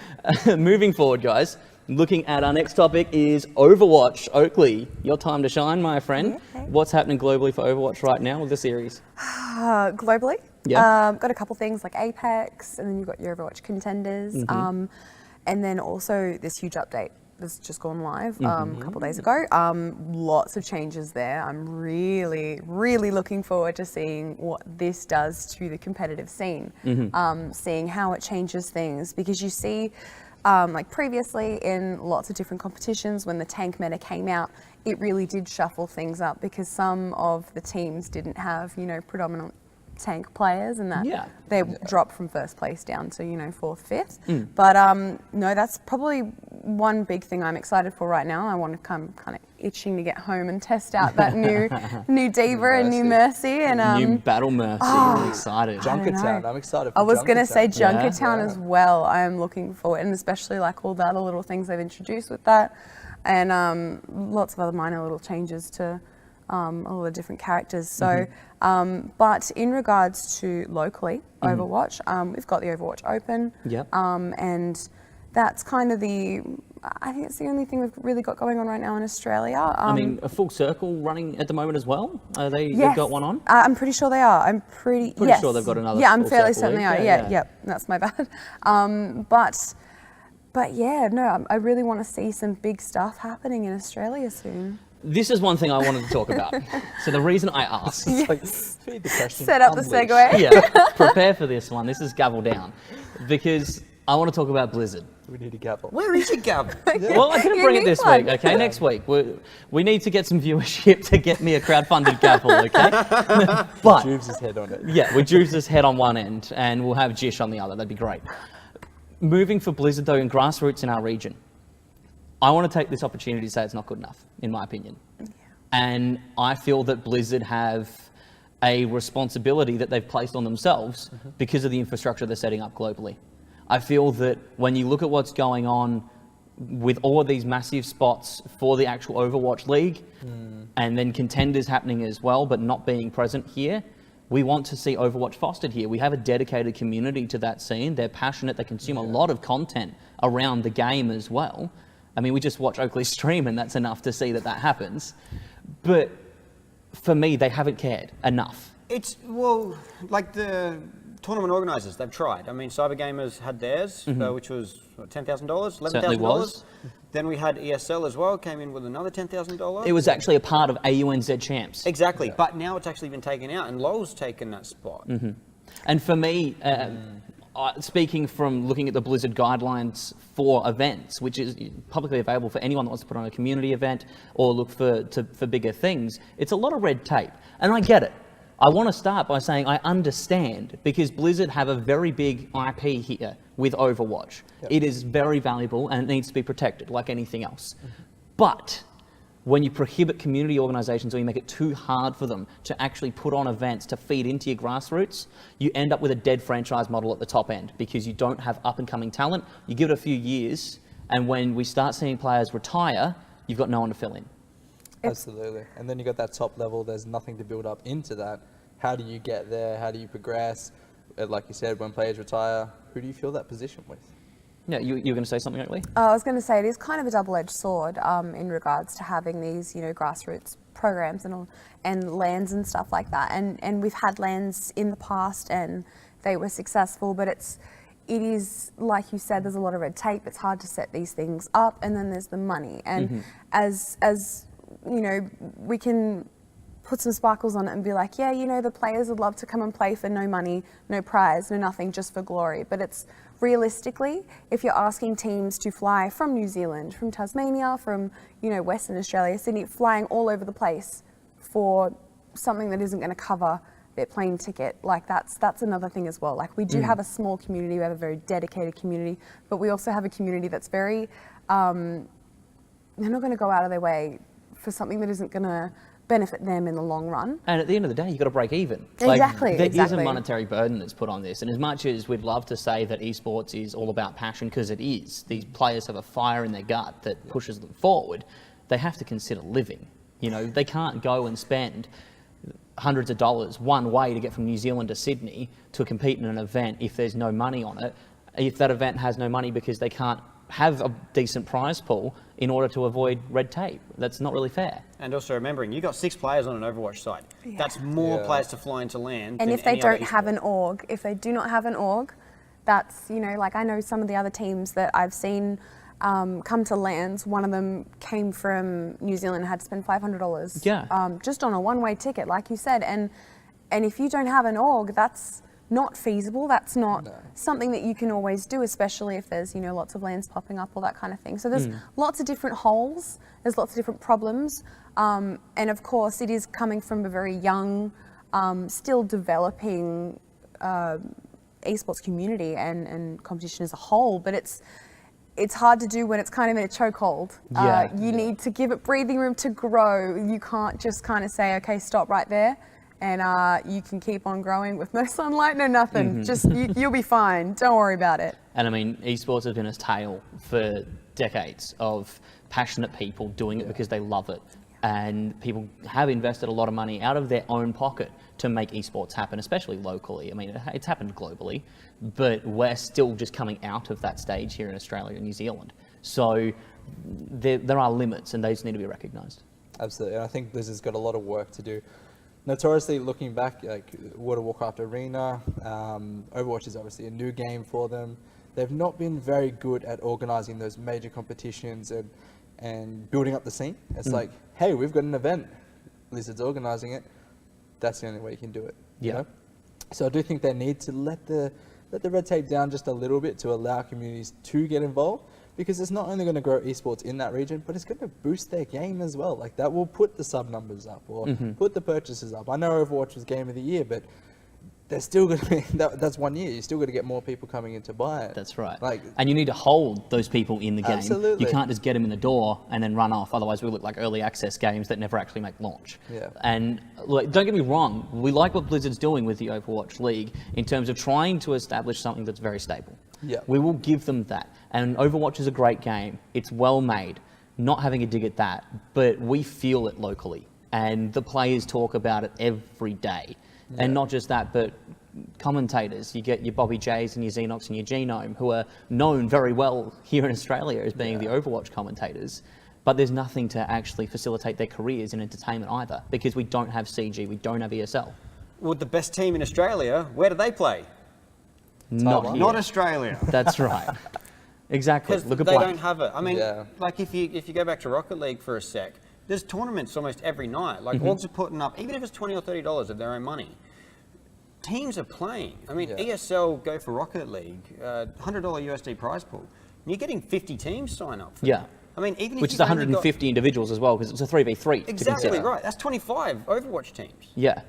[SPEAKER 1] Moving forward, guys, looking at our next topic is Overwatch. Oakley, your time to shine, my friend.
[SPEAKER 4] Okay.
[SPEAKER 1] What's happening globally for Overwatch right now with the series?
[SPEAKER 4] Globally,
[SPEAKER 1] Yeah.
[SPEAKER 4] got a couple things like Apex, and then you've got your Overwatch contenders, and then also this huge update that's just gone live a couple days ago. Lots of changes there. I'm really, really looking forward to seeing what this does to the competitive scene, seeing how it changes things, because you see, like previously in lots of different competitions, when the tank meta came out, it really did shuffle things up because some of the teams didn't have, predominant tank players, and that they dropped from first place down to, fourth, fifth. But no, that's probably one big thing I'm excited for right now. I want to come kind of itching to get home and test out that new Diva and new Mercy and
[SPEAKER 1] New Battle Mercy. I'm excited.
[SPEAKER 3] Junkertown. I'm excited for
[SPEAKER 4] I was going to say
[SPEAKER 3] Junkertown.
[SPEAKER 4] Junkertown as well. I am looking forward, and especially like all the other little things they've introduced with that, and lots of other minor little changes to all the different characters. So, but in regards to locally Overwatch, we've got the Overwatch Open, and that's kind of I think it's the only thing we've really got going on right now in Australia.
[SPEAKER 1] I mean, a full circle running at the moment as well. They've got one on.
[SPEAKER 4] I'm pretty sure they are. I'm pretty
[SPEAKER 1] sure they've got another.
[SPEAKER 4] Yeah, I'm
[SPEAKER 1] full
[SPEAKER 4] fairly
[SPEAKER 1] circle
[SPEAKER 4] certain
[SPEAKER 1] league.
[SPEAKER 4] they are. Yeah, that's my bad. But yeah, no, I really want to see some big stuff happening in Australia soon.
[SPEAKER 1] This is one thing I wanted to talk about. So the reason I asked,
[SPEAKER 3] Feed the question.
[SPEAKER 4] Set up the
[SPEAKER 3] Unleash.
[SPEAKER 4] segue.
[SPEAKER 1] prepare for this one. This is gavel down, because I want to talk about Blizzard.
[SPEAKER 3] We need a gavel.
[SPEAKER 2] Where is your gavel?
[SPEAKER 1] Well, I didn't
[SPEAKER 4] You
[SPEAKER 1] bring it
[SPEAKER 4] need
[SPEAKER 1] this
[SPEAKER 4] one.
[SPEAKER 1] week. Okay, next week we need to get some viewership to get me a crowdfunded gavel. Okay, but
[SPEAKER 3] Juves' head on it.
[SPEAKER 1] yeah, with Juves' head on one end and we'll have Jish on the other. That'd be great. Moving for Blizzard though, and grassroots in our region, I want to take this opportunity to say it's not good enough, in my opinion. And I feel that Blizzard have a responsibility that they've placed on themselves because of the infrastructure they're setting up globally. I feel that when you look at what's going on with all of these massive spots for the actual Overwatch League, and then contenders happening as well, but not being present here, we want to see Overwatch fostered here. We have a dedicated community to that scene. They're passionate. They consume a lot of content around the game as well. I mean, we just watch Oakley stream and that's enough to see that happens. But for me, they haven't cared enough.
[SPEAKER 2] It's, well, like the tournament organisers, they've tried. I mean, Cybergamers had theirs, which was what, $10,000,
[SPEAKER 1] Certainly
[SPEAKER 2] $11,000.
[SPEAKER 1] was.
[SPEAKER 2] Then we had ESL as well, came in with another $10,000.
[SPEAKER 1] It was actually a part of AU NZ Champs.
[SPEAKER 2] Exactly, but now it's actually been taken out, and LoL's taken that spot.
[SPEAKER 1] And for me, speaking from looking at the Blizzard guidelines for events, which is publicly available for anyone that wants to put on a community event or look for bigger things, it's a lot of red tape. And I get it. I want to start by saying I understand, because Blizzard have a very big IP here with Overwatch. It is very valuable and it needs to be protected like anything else. But when you prohibit community organisations or you make it too hard for them to actually put on events to feed into your grassroots, you end up with a dead franchise model at the top end because you don't have up-and-coming talent. You give it a few years, and when we start seeing players retire, you've got no one to fill in.
[SPEAKER 3] Absolutely. And then you got that top level, there's nothing to build up into that. How do you get there? How do you progress? Like you said, when players retire, who do you fill that position with?
[SPEAKER 1] Yeah, you were going to say something, Oakley?
[SPEAKER 4] I was going to say it is kind of a double-edged sword in regards to having these, grassroots programs and LANs and stuff like that. And we've had LANs in the past and they were successful, but it is, like you said, there's a lot of red tape. It's hard to set these things up, and then there's the money. And as we can put some sparkles on it and be like, the players would love to come and play for no money, no prize, no nothing, just for glory. But it's realistically, if you're asking teams to fly from New Zealand, from Tasmania, from, Western Australia, Sydney, flying all over the place for something that isn't going to cover their plane ticket, like that's another thing as well. Like, we do have a small community, we have a very dedicated community, but we also have a community that's very, they're not going to go out of their way for something that isn't going to benefit them in the long run.
[SPEAKER 1] And at the end of the day, you've got to break even.
[SPEAKER 4] Exactly.
[SPEAKER 1] There is a monetary burden that's put on this. And as much as we'd love to say that esports is all about passion, because it is, these players have a fire in their gut that pushes them forward, they have to consider living. You know, they can't go and spend hundreds of dollars one way to get from New Zealand to Sydney to compete in an event if there's no money on it. If that event has no money because they can't have a decent prize pool in order to avoid red tape. That's not really fair.
[SPEAKER 2] And also remembering, you got 6 players on an Overwatch side.
[SPEAKER 4] Yeah.
[SPEAKER 2] That's more players to fly into land.
[SPEAKER 4] And
[SPEAKER 2] than
[SPEAKER 4] if they
[SPEAKER 2] any other
[SPEAKER 4] don't have an
[SPEAKER 2] esport.
[SPEAKER 4] org, if they do not have an org, that's, you know, like I know some of the other teams that I've seen come to lands. One of them came from New Zealand and had to spend $500 just on a one-way ticket, like you said. And if you don't have an org, that's not feasible. That's not something that you can always do, especially if there's, you know, lots of lands popping up, all that kind of thing. So there's lots of different holes. There's lots of different problems. And of course, it is coming from a very young, still developing esports community and competition as a whole, but it's hard to do when it's kind of in a chokehold. You need to give it breathing room to grow. You can't just kind of say, okay, stop right there, and you can keep on growing with no sunlight, no nothing. Just you'll be fine. Don't worry about it.
[SPEAKER 1] And I mean, esports has been a tale for decades of passionate people doing it because they love it. And people have invested a lot of money out of their own pocket to make esports happen, especially locally. I mean, it's happened globally, but we're still just coming out of that stage here in Australia and New Zealand. So there are limits, and those need to be recognised.
[SPEAKER 3] Absolutely, and I think Blizzard's got a lot of work to do. Notoriously, looking back, like World of Warcraft Arena, Overwatch is obviously a new game for them. They've not been very good at organising those major competitions and building up the scene. It's like, hey, we've got an event, Blizzard's organising it. That's the only way you can do it. You know? So I do think they need to let the red tape down just a little bit to allow communities to get involved, because it's not only going to grow esports in that region, but it's going to boost their game as well. Like that will put the sub numbers up or put the purchases up. I know Overwatch was Game of the Year, but there's still going to be, that's 1 year. You still got to get more people coming in to buy it.
[SPEAKER 1] That's right.
[SPEAKER 3] Like,
[SPEAKER 1] and you need to hold those people in the game.
[SPEAKER 3] Absolutely.
[SPEAKER 1] You can't just get them in the door and then run off. Otherwise, we look like early access games that never actually make launch.
[SPEAKER 3] Yeah.
[SPEAKER 1] And look, don't get me wrong, we like what Blizzard's doing with the Overwatch League in terms of trying to establish something that's very stable.
[SPEAKER 3] Yeah.
[SPEAKER 1] We will give them that. And Overwatch is a great game. It's well made. Not having a dig at that, but we feel it locally. And the players talk about it every day. Yeah. And not just that, but commentators. You get your Bobby Jays and your Xenox and your Genome, who are known very well here in Australia as being the Overwatch commentators. But there's nothing to actually facilitate their careers in entertainment either, because we don't have CG, we don't have ESL.
[SPEAKER 2] Well, the best team in Australia, where do they play?
[SPEAKER 1] Not here.
[SPEAKER 2] Not Australia.
[SPEAKER 1] That's right. Exactly.
[SPEAKER 2] Because
[SPEAKER 1] Look at
[SPEAKER 2] they
[SPEAKER 1] Black.
[SPEAKER 2] don't have it. I mean, like if you go back to Rocket League for a sec, there's tournaments almost every night. Like orgs are putting up, even if it's $20 or $30 of their own money, teams are playing. I mean, ESL go for Rocket League, $100 USD prize pool. And you're getting 50 teams sign up for that. I mean, even if
[SPEAKER 1] which is 150 individuals as well, because it's a 3v3.
[SPEAKER 2] Exactly right. That's 25 Overwatch teams.
[SPEAKER 1] Yeah.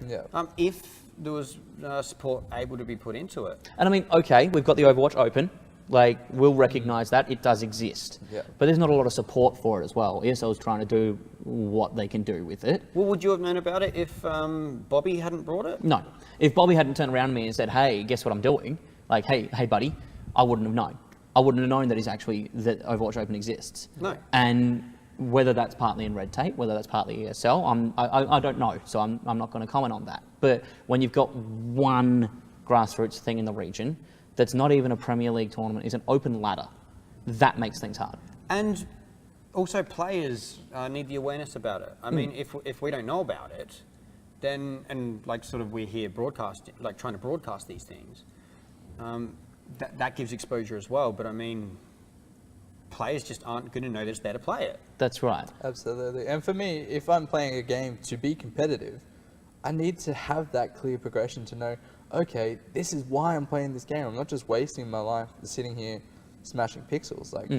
[SPEAKER 2] If there was support able to be put into it.
[SPEAKER 1] And I mean, okay, we've got the Overwatch Open. Like, we'll recognise that it does exist. But there's not a lot of support for it as well. ESL is trying to do what they can do with it.
[SPEAKER 2] Well, would you have known about it if Bobby hadn't brought it?
[SPEAKER 1] No. If Bobby hadn't turned around to me and said, hey, guess what I'm doing? Like, hey, buddy, I wouldn't have known. I wouldn't have known that that Overwatch Open exists.
[SPEAKER 2] No.
[SPEAKER 1] And whether that's partly in red tape, whether that's partly ESL, I don't know. So I'm not going to comment on that. But when you've got one grassroots thing in the region that's not even a Premier League tournament, is an open ladder, that makes things hard.
[SPEAKER 2] And also players need the awareness about it. I mean, if we don't know about it, then, and like sort of we're here broadcasting, like trying to broadcast these things, that gives exposure as well. But I mean, players just aren't going to know that it's there to play it.
[SPEAKER 1] That's right.
[SPEAKER 3] Absolutely. And for me, if I'm playing a game to be competitive, I need to have that clear progression to know, okay, this is why I'm playing this game. I'm not just wasting my life sitting here smashing pixels. Like,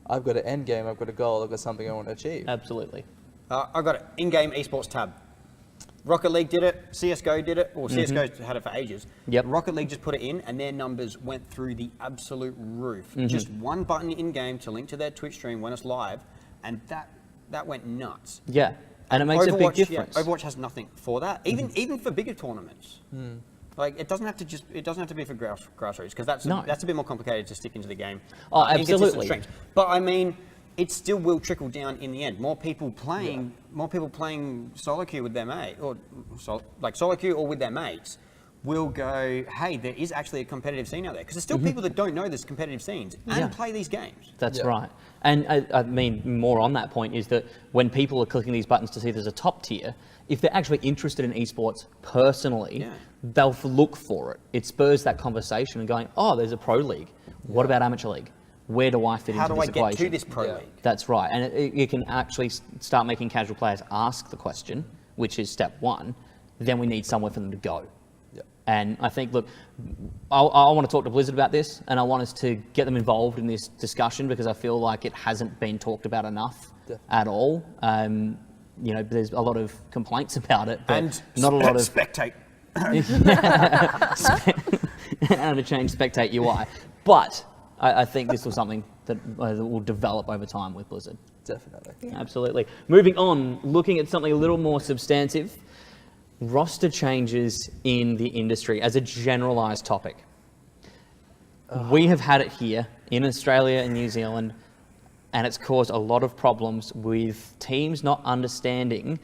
[SPEAKER 3] I've got an end game, I've got a goal, I've got something I want to achieve.
[SPEAKER 1] Absolutely.
[SPEAKER 2] I've got it. In-game esports tab. Rocket League did it, CSGO did it, or CSGO had it for ages. Rocket League just put it in, and their numbers went through the absolute roof. Just one button in-game to link to their Twitch stream when it's live, and that went nuts.
[SPEAKER 1] Yeah, and it makes a big difference.
[SPEAKER 2] Overwatch has nothing for that, even for bigger tournaments. Like, it doesn't have to be for grassroots, because that's a bit more complicated to stick into the game.
[SPEAKER 1] Oh, absolutely.
[SPEAKER 2] But I mean, it still will trickle down in the end. More people playing solo queue with their mate, or solo queue or with their mates, will go, hey, there is actually a competitive scene out there. Because there's still people that don't know there's competitive scenes and play these games.
[SPEAKER 1] That's right. And I mean, more on that point is that when people are clicking these buttons to see there's a top tier, if they're actually interested in esports personally, they'll look for it. It spurs that conversation and going, oh, there's a pro league. What about amateur league? Where do I fit into this equation?
[SPEAKER 2] How do I get to this pro league?
[SPEAKER 1] That's right. And you can actually start making casual players ask the question, which is step one. Then we need somewhere for them to go. And I think, look, I want to talk to Blizzard about this, and I want us to get them involved in this discussion because I feel like it hasn't been talked about enough at all. You know, there's a lot of complaints about it, but
[SPEAKER 2] and
[SPEAKER 1] not a lot of
[SPEAKER 2] spectate.
[SPEAKER 1] And to change spectate UI. But I think this was something that will develop over time with Blizzard.
[SPEAKER 3] Definitely.
[SPEAKER 1] Absolutely. Moving on, looking at something a little more substantive. Roster changes in the industry as a generalised topic. We have had it here in Australia and New Zealand, and it's caused a lot of problems with teams not understanding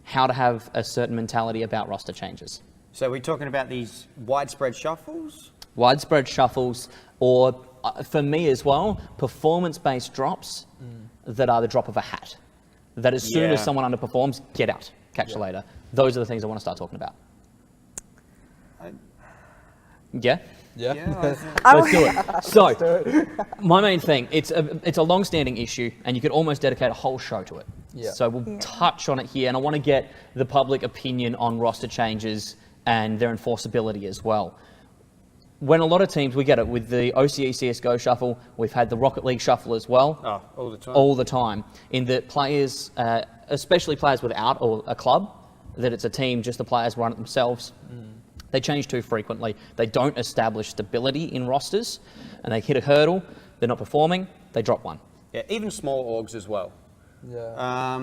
[SPEAKER 1] how to have a certain mentality about roster changes.
[SPEAKER 2] So we're talking about these widespread shuffles?
[SPEAKER 1] Widespread shuffles, or for me as well, performance-based drops that are the drop of a hat. That as soon as someone underperforms, get out, catch you later. Those are the things I want to start talking about. Yeah? Let's do it. So, my main thing, it's a long-standing issue, and you could almost dedicate a whole show to it. So we'll touch on it here, and I want to get the public opinion on roster changes and their enforceability as well. When a lot of teams, we get it with the OCE CSGO shuffle, we've had the Rocket League shuffle as well.
[SPEAKER 2] Oh, all the time.
[SPEAKER 1] All the time. In that players, especially players without or a club, that it's a team, just the players run it themselves. They change too frequently. They don't establish stability in rosters, and they hit a hurdle, they're not performing, they drop one.
[SPEAKER 2] Yeah, even small orgs as well.
[SPEAKER 3] Yeah.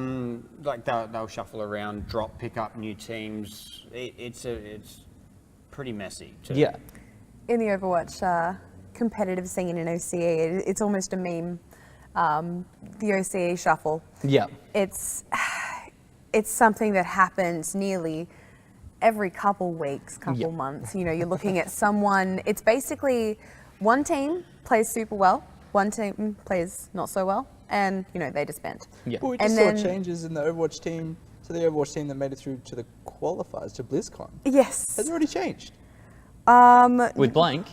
[SPEAKER 2] Like they'll shuffle around, drop, pick up new teams. It's pretty messy.
[SPEAKER 1] Yeah.
[SPEAKER 4] In the Overwatch competitive scene in OCE, it's almost a meme. The OCE shuffle.
[SPEAKER 1] Yeah.
[SPEAKER 4] It's something that happens nearly every couple weeks, couple months. You know, you're looking at someone, it's basically one team plays super well, one team plays not so well, and, you know, they disband.
[SPEAKER 3] Yeah. But we just saw changes in the Overwatch team, to the Overwatch team that made it through to the qualifiers, to BlizzCon.
[SPEAKER 4] Yes.
[SPEAKER 3] Has it already changed?
[SPEAKER 1] With Blank?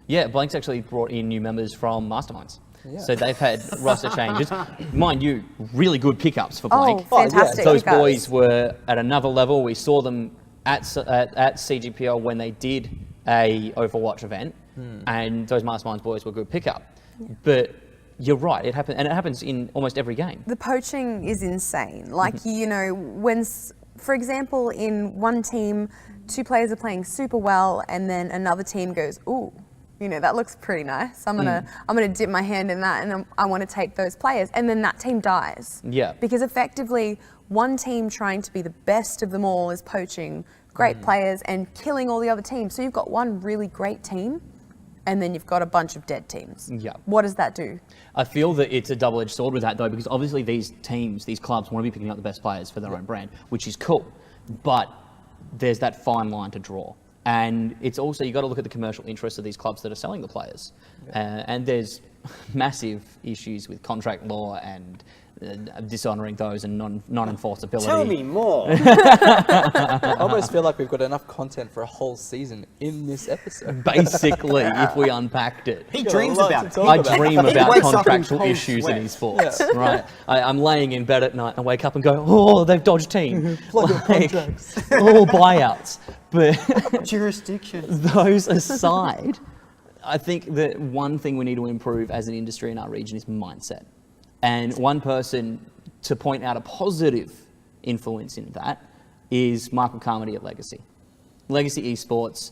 [SPEAKER 1] Yeah, Blank's actually brought in new members from Masterminds. So they've had roster changes. Mind you, really good pickups for Blank.
[SPEAKER 4] Oh, fantastic
[SPEAKER 1] Those
[SPEAKER 4] pickups.
[SPEAKER 1] boys were at another level. We saw them at CGPL when they did a Overwatch event, and those Masterminds boys were good pickup. But you're right, it happens, and it happens in almost every game.
[SPEAKER 4] The poaching is insane. Like, you know, when, for example, in one team, two players are playing super well, and then another team goes, ooh, you know, that looks pretty nice. I'm gonna dip my hand in that, and I want to take those players, and then that team dies.
[SPEAKER 1] Yeah.
[SPEAKER 4] Because effectively, one team trying to be the best of them all is poaching great players and killing all the other teams. So you've got one really great team, and then you've got a bunch of dead teams.
[SPEAKER 1] Yeah.
[SPEAKER 4] What does that do?
[SPEAKER 1] I feel that it's a double-edged sword with that, though, because obviously these teams, these clubs want to be picking up the best players for their own brand, which is cool. But there's that fine line to draw. And it's also, you've got to look at the commercial interests of these clubs that are selling the players. And there's massive issues with contract law and dishonouring those and non-enforceability.
[SPEAKER 2] Tell me more.
[SPEAKER 3] I almost feel like we've got enough content for a whole season in this episode.
[SPEAKER 1] Basically, if we unpacked it.
[SPEAKER 2] He dreams about it.
[SPEAKER 1] I dream
[SPEAKER 2] He
[SPEAKER 1] about
[SPEAKER 2] wakes up in
[SPEAKER 1] contractual
[SPEAKER 2] cold
[SPEAKER 1] issues
[SPEAKER 2] sweat.
[SPEAKER 1] in esports, right? I'm laying in bed at night and I wake up and go, oh, they've dodged team.
[SPEAKER 3] Contracts.
[SPEAKER 1] All buyouts. But
[SPEAKER 2] Jurisdiction.
[SPEAKER 1] those aside, I think that one thing we need to improve as an industry in our region is mindset. And one person to point out a positive influence in that is Michael Carmody at Legacy. Legacy Esports,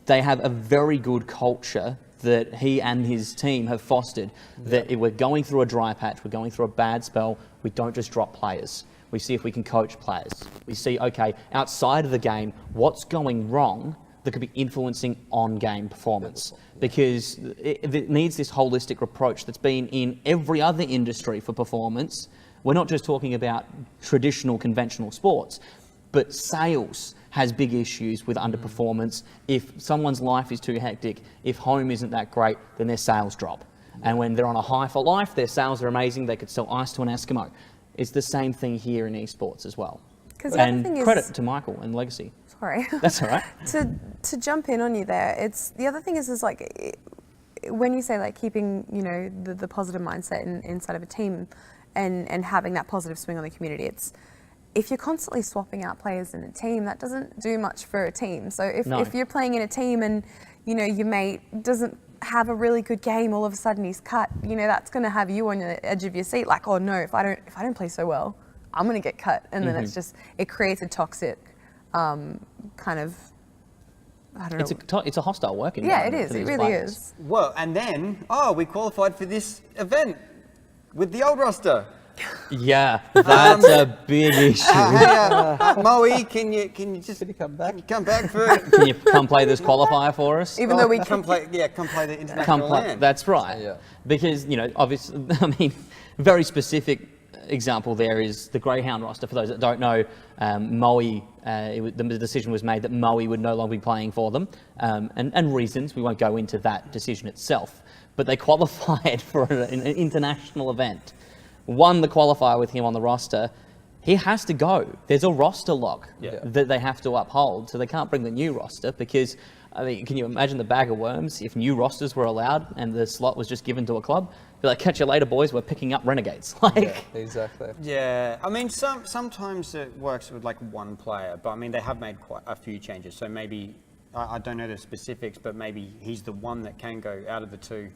[SPEAKER 1] they have a very good culture that he and his team have fostered, that if we're going through a dry patch, we're going through a bad spell, we don't just drop players. We see if we can coach players. We see, okay, outside of the game, what's going wrong? that could be influencing on-game performance, because it needs this holistic approach that's been in every other industry for performance. We're not just talking about traditional conventional sports, but sales has big issues with underperformance. If someone's life is too hectic, if home isn't that great, then their sales drop. And when they're on a high for life, their sales are amazing. They could sell ice to an Eskimo. It's the same thing here in esports as well. And credit to Michael and Legacy.
[SPEAKER 4] Sorry.
[SPEAKER 1] That's all right.
[SPEAKER 4] To jump in on you there, it's the other thing is like when you say like keeping, you know, the positive mindset inside of a team and having that positive swing on the community, it's if you're constantly swapping out players in a team, that doesn't do much for a team. So if you're playing in a team and, you know, your mate doesn't have a really good game, all of a sudden he's cut, you know, that's going to have you on the edge of your seat, like, oh no, if I don't play so well, I'm going to get cut. And then it's just, it creates a toxic kind of, I don't know.
[SPEAKER 1] It's a hostile work
[SPEAKER 4] Yeah,
[SPEAKER 1] environment.
[SPEAKER 4] it is. It really is.
[SPEAKER 2] Well, and then, we qualified for this event with the old roster.
[SPEAKER 1] Yeah, that's a big issue.
[SPEAKER 2] Moe, can you just
[SPEAKER 3] come back?
[SPEAKER 2] Come back for it?
[SPEAKER 1] Can you come play this qualifier for us?
[SPEAKER 4] Even though we
[SPEAKER 2] come play the international land.
[SPEAKER 1] That's right.
[SPEAKER 3] Yeah.
[SPEAKER 1] Because, you know, obviously, I mean, very specific example there is the Greyhound roster. For those that don't know, Moe, the decision was made that Moe would no longer be playing for them, and reasons, we won't go into that decision itself, but they qualified for an international event, won the qualifier with him on the roster. He has to go. There's a roster lock that they have to uphold, so they can't bring the new roster because, I mean, can you imagine the bag of worms if new rosters were allowed and the slot was just given to a club? Be like, catch you later, boys, we're picking up Renegades.
[SPEAKER 3] Yeah, exactly.
[SPEAKER 2] Yeah, I mean, sometimes it works with like one player, but I mean, they have made quite a few changes. So maybe, I don't know the specifics, but maybe he's the one that can go out of the two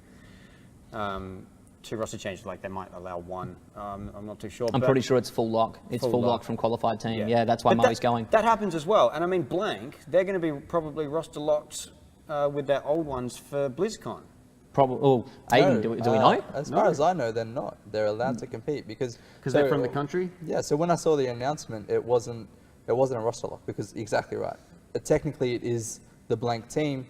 [SPEAKER 2] roster changes. Like they might allow one. I'm not too sure.
[SPEAKER 1] I'm pretty sure it's full lock. It's full lock from qualified team. Yeah, that's why Moe's going.
[SPEAKER 2] That happens as well. And I mean, Blank, they're going to be probably roster locked with their old ones for BlizzCon.
[SPEAKER 1] Probably. Oh, Aiden, do we know?
[SPEAKER 3] As far as I know, they're not. They're allowed to compete because
[SPEAKER 2] they're from the country.
[SPEAKER 3] Yeah. So when I saw the announcement, it wasn't a roster lock because exactly right. Technically, it is the Blank team,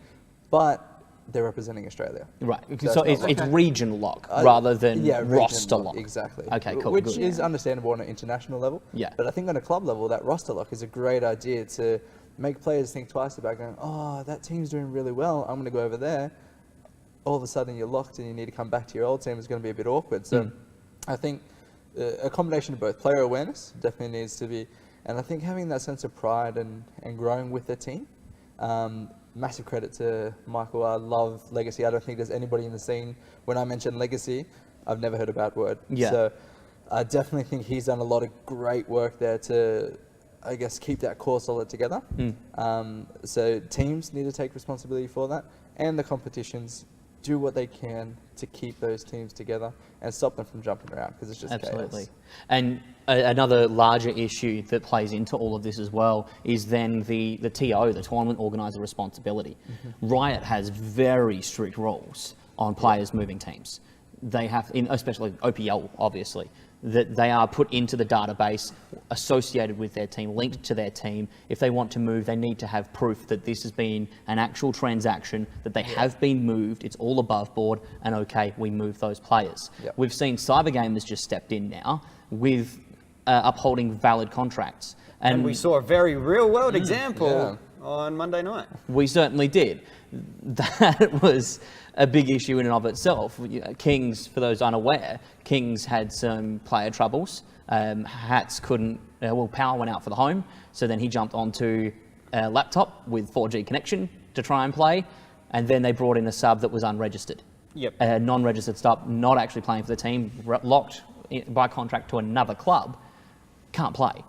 [SPEAKER 3] but they're representing Australia.
[SPEAKER 1] Right. So it's region lock rather than roster lock.
[SPEAKER 3] Exactly.
[SPEAKER 1] Okay. Cool.
[SPEAKER 3] Which is understandable on an international level.
[SPEAKER 1] Yeah.
[SPEAKER 3] But I think on a club level, that roster lock is a great idea to make players think twice about going, oh, that team's doing really well. I'm going to go over there. All of a sudden you're locked and you need to come back to your old team is going to be a bit awkward. So I think a combination of both player awareness definitely needs to be, and I think having that sense of pride and growing with the team. Massive credit to Michael. I love Legacy. I don't think there's anybody in the scene. When I mention Legacy, I've never heard a bad word.
[SPEAKER 1] Yeah.
[SPEAKER 3] So I definitely think he's done a lot of great work there to, I guess, keep that core solid together. So teams need to take responsibility for that, and the competitions do what they can to keep those teams together and stop them from jumping around because it's just
[SPEAKER 1] absolutely.
[SPEAKER 3] chaos.
[SPEAKER 1] And another larger issue that plays into all of this as well is then the TO, the tournament organizer responsibility. Riot has very strict rules on players moving teams. They have, especially OPL, obviously, that they are put into the database associated with their team, linked to their team. If they want to move, they need to have proof that this has been an actual transaction, that they have been moved, it's all above board, and okay, we move those players. We've seen Cybergamers just stepped in now with upholding valid contracts.
[SPEAKER 2] And we saw a very real world example on Monday night.
[SPEAKER 1] We certainly did. That was a big issue in and of itself. Kings, for those unaware, Kings had some player troubles. Hats couldn't, power went out for the home, so then he jumped onto a laptop with 4G connection to try and play, and then they brought in a sub that was unregistered. A non-registered sub, not actually playing for the team, locked by contract to another club, can't play.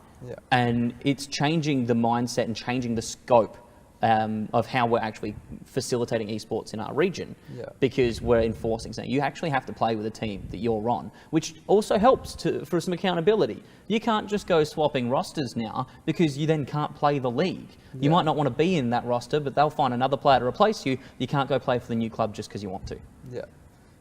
[SPEAKER 1] And it's changing the mindset and changing the scope of how we're actually facilitating esports in our region, because we're enforcing something. You actually have to play with a team that you're on, which also helps for some accountability. You can't just go swapping rosters now because you then can't play the league. You might not want to be in that roster, but they'll find another player to replace you. You can't go play for the new club just because you want to.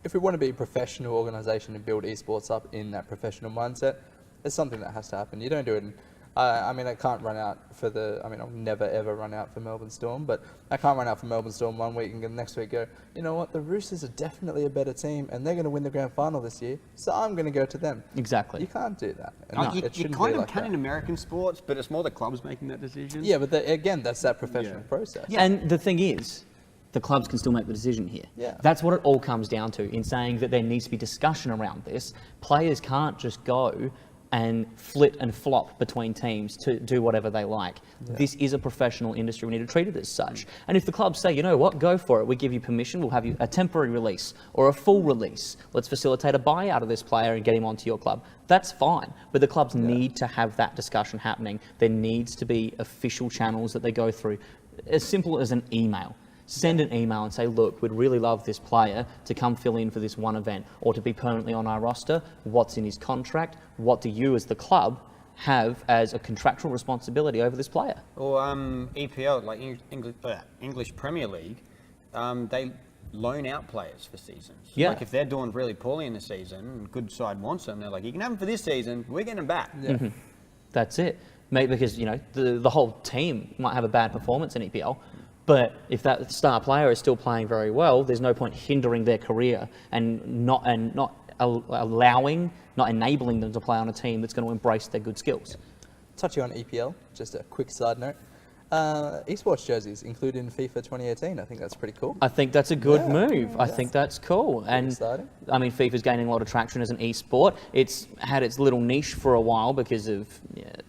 [SPEAKER 3] If we want to be a professional organisation and build esports up in that professional mindset, it's something that has to happen. You don't do it in I mean, I can't run out for I'll never ever run out for Melbourne Storm, but I can't run out for Melbourne Storm one week and then next week go, you know what, the Roosters are definitely a better team and they're going to win the grand final this year, so I'm going to go to them.
[SPEAKER 1] Exactly.
[SPEAKER 3] You can't do that. And
[SPEAKER 2] No, you
[SPEAKER 3] it shouldn't
[SPEAKER 2] kind
[SPEAKER 3] be
[SPEAKER 2] of
[SPEAKER 3] like
[SPEAKER 2] can
[SPEAKER 3] that.
[SPEAKER 2] in American sports, but it's more the clubs making that decision.
[SPEAKER 3] Yeah, but again, that's that professional
[SPEAKER 2] Yeah.
[SPEAKER 3] process.
[SPEAKER 1] And the thing is, the clubs can still make the decision here.
[SPEAKER 3] Yeah.
[SPEAKER 1] That's what it all comes down to, in saying that there needs to be discussion around this. Players can't just go and flit and flop between teams to do whatever they like.
[SPEAKER 3] Yeah.
[SPEAKER 1] This is a professional industry. We need to treat it as such. And if the clubs say, you know what, go for it, we give you permission, we'll have you a temporary release or a full release. Let's facilitate a buyout of this player and get him onto your club. That's fine. But the clubs need to have that discussion happening. There needs to be official channels that they go through. As simple as an email. Send an email and say, look, we'd really love this player to come fill in for this one event or to be permanently on our roster. What's in his contract? What do you as the club have as a contractual responsibility over this player?
[SPEAKER 2] Or EPL, like English Premier League, they loan out players for seasons.
[SPEAKER 1] Yeah.
[SPEAKER 2] Like if they're doing really poorly in the season, and good side wants them, they're like, you can have them for this season, we're getting them back.
[SPEAKER 3] Yeah.
[SPEAKER 1] That's it. Maybe because, you know, the whole team might have a bad performance in EPL, but if that star player is still playing very well, there's no point hindering their career and not allowing, not enabling them to play on a team that's going to embrace their good skills.
[SPEAKER 3] Touching on EPL, just a quick side note. Esports jerseys included in FIFA 2018. I think that's pretty cool.
[SPEAKER 1] I think that's a good
[SPEAKER 3] Yeah.
[SPEAKER 1] move. I think that's cool. And
[SPEAKER 3] exciting.
[SPEAKER 1] I mean, FIFA's gaining a lot of traction as an esport. It's had its little niche for a while because of,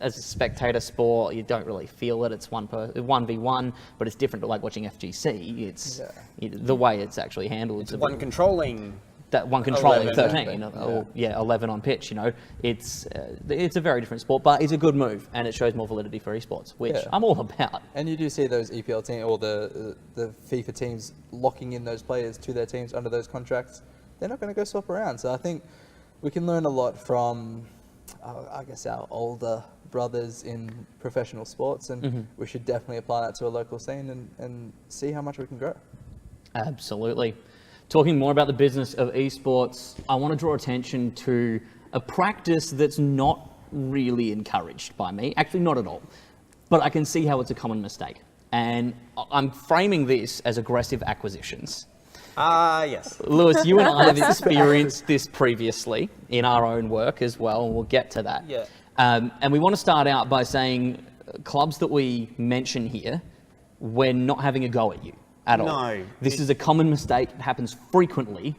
[SPEAKER 1] as a spectator sport, you don't really feel it. It's 1v1, but it's different to like watching FGC. It's the way it's actually handled.
[SPEAKER 2] It's one controlling.
[SPEAKER 1] That one controlling
[SPEAKER 2] 11,
[SPEAKER 1] 13, or 11 on pitch, you know. It's a very different sport, but it's a good move, and it shows more validity for esports, which I'm all about.
[SPEAKER 3] And you do see those EPL teams or the FIFA teams locking in those players to their teams under those contracts. They're not going to go swap around. So I think we can learn a lot from, I guess, our older brothers in professional sports, and we should definitely apply that to a local scene and see how much we can grow.
[SPEAKER 1] Absolutely. Talking more about the business of esports, I want to draw attention to a practice that's not really encouraged by me. Actually, not at all. But I can see how it's a common mistake. And I'm framing this as aggressive acquisitions.
[SPEAKER 2] Yes.
[SPEAKER 1] Lewis, you and I have experienced this previously in our own work as well, and we'll get to that.
[SPEAKER 2] Yeah.
[SPEAKER 1] And we want to start out by saying clubs that we mention here, we're not having a go at you at all.
[SPEAKER 2] No.
[SPEAKER 1] This is a common mistake. It happens frequently,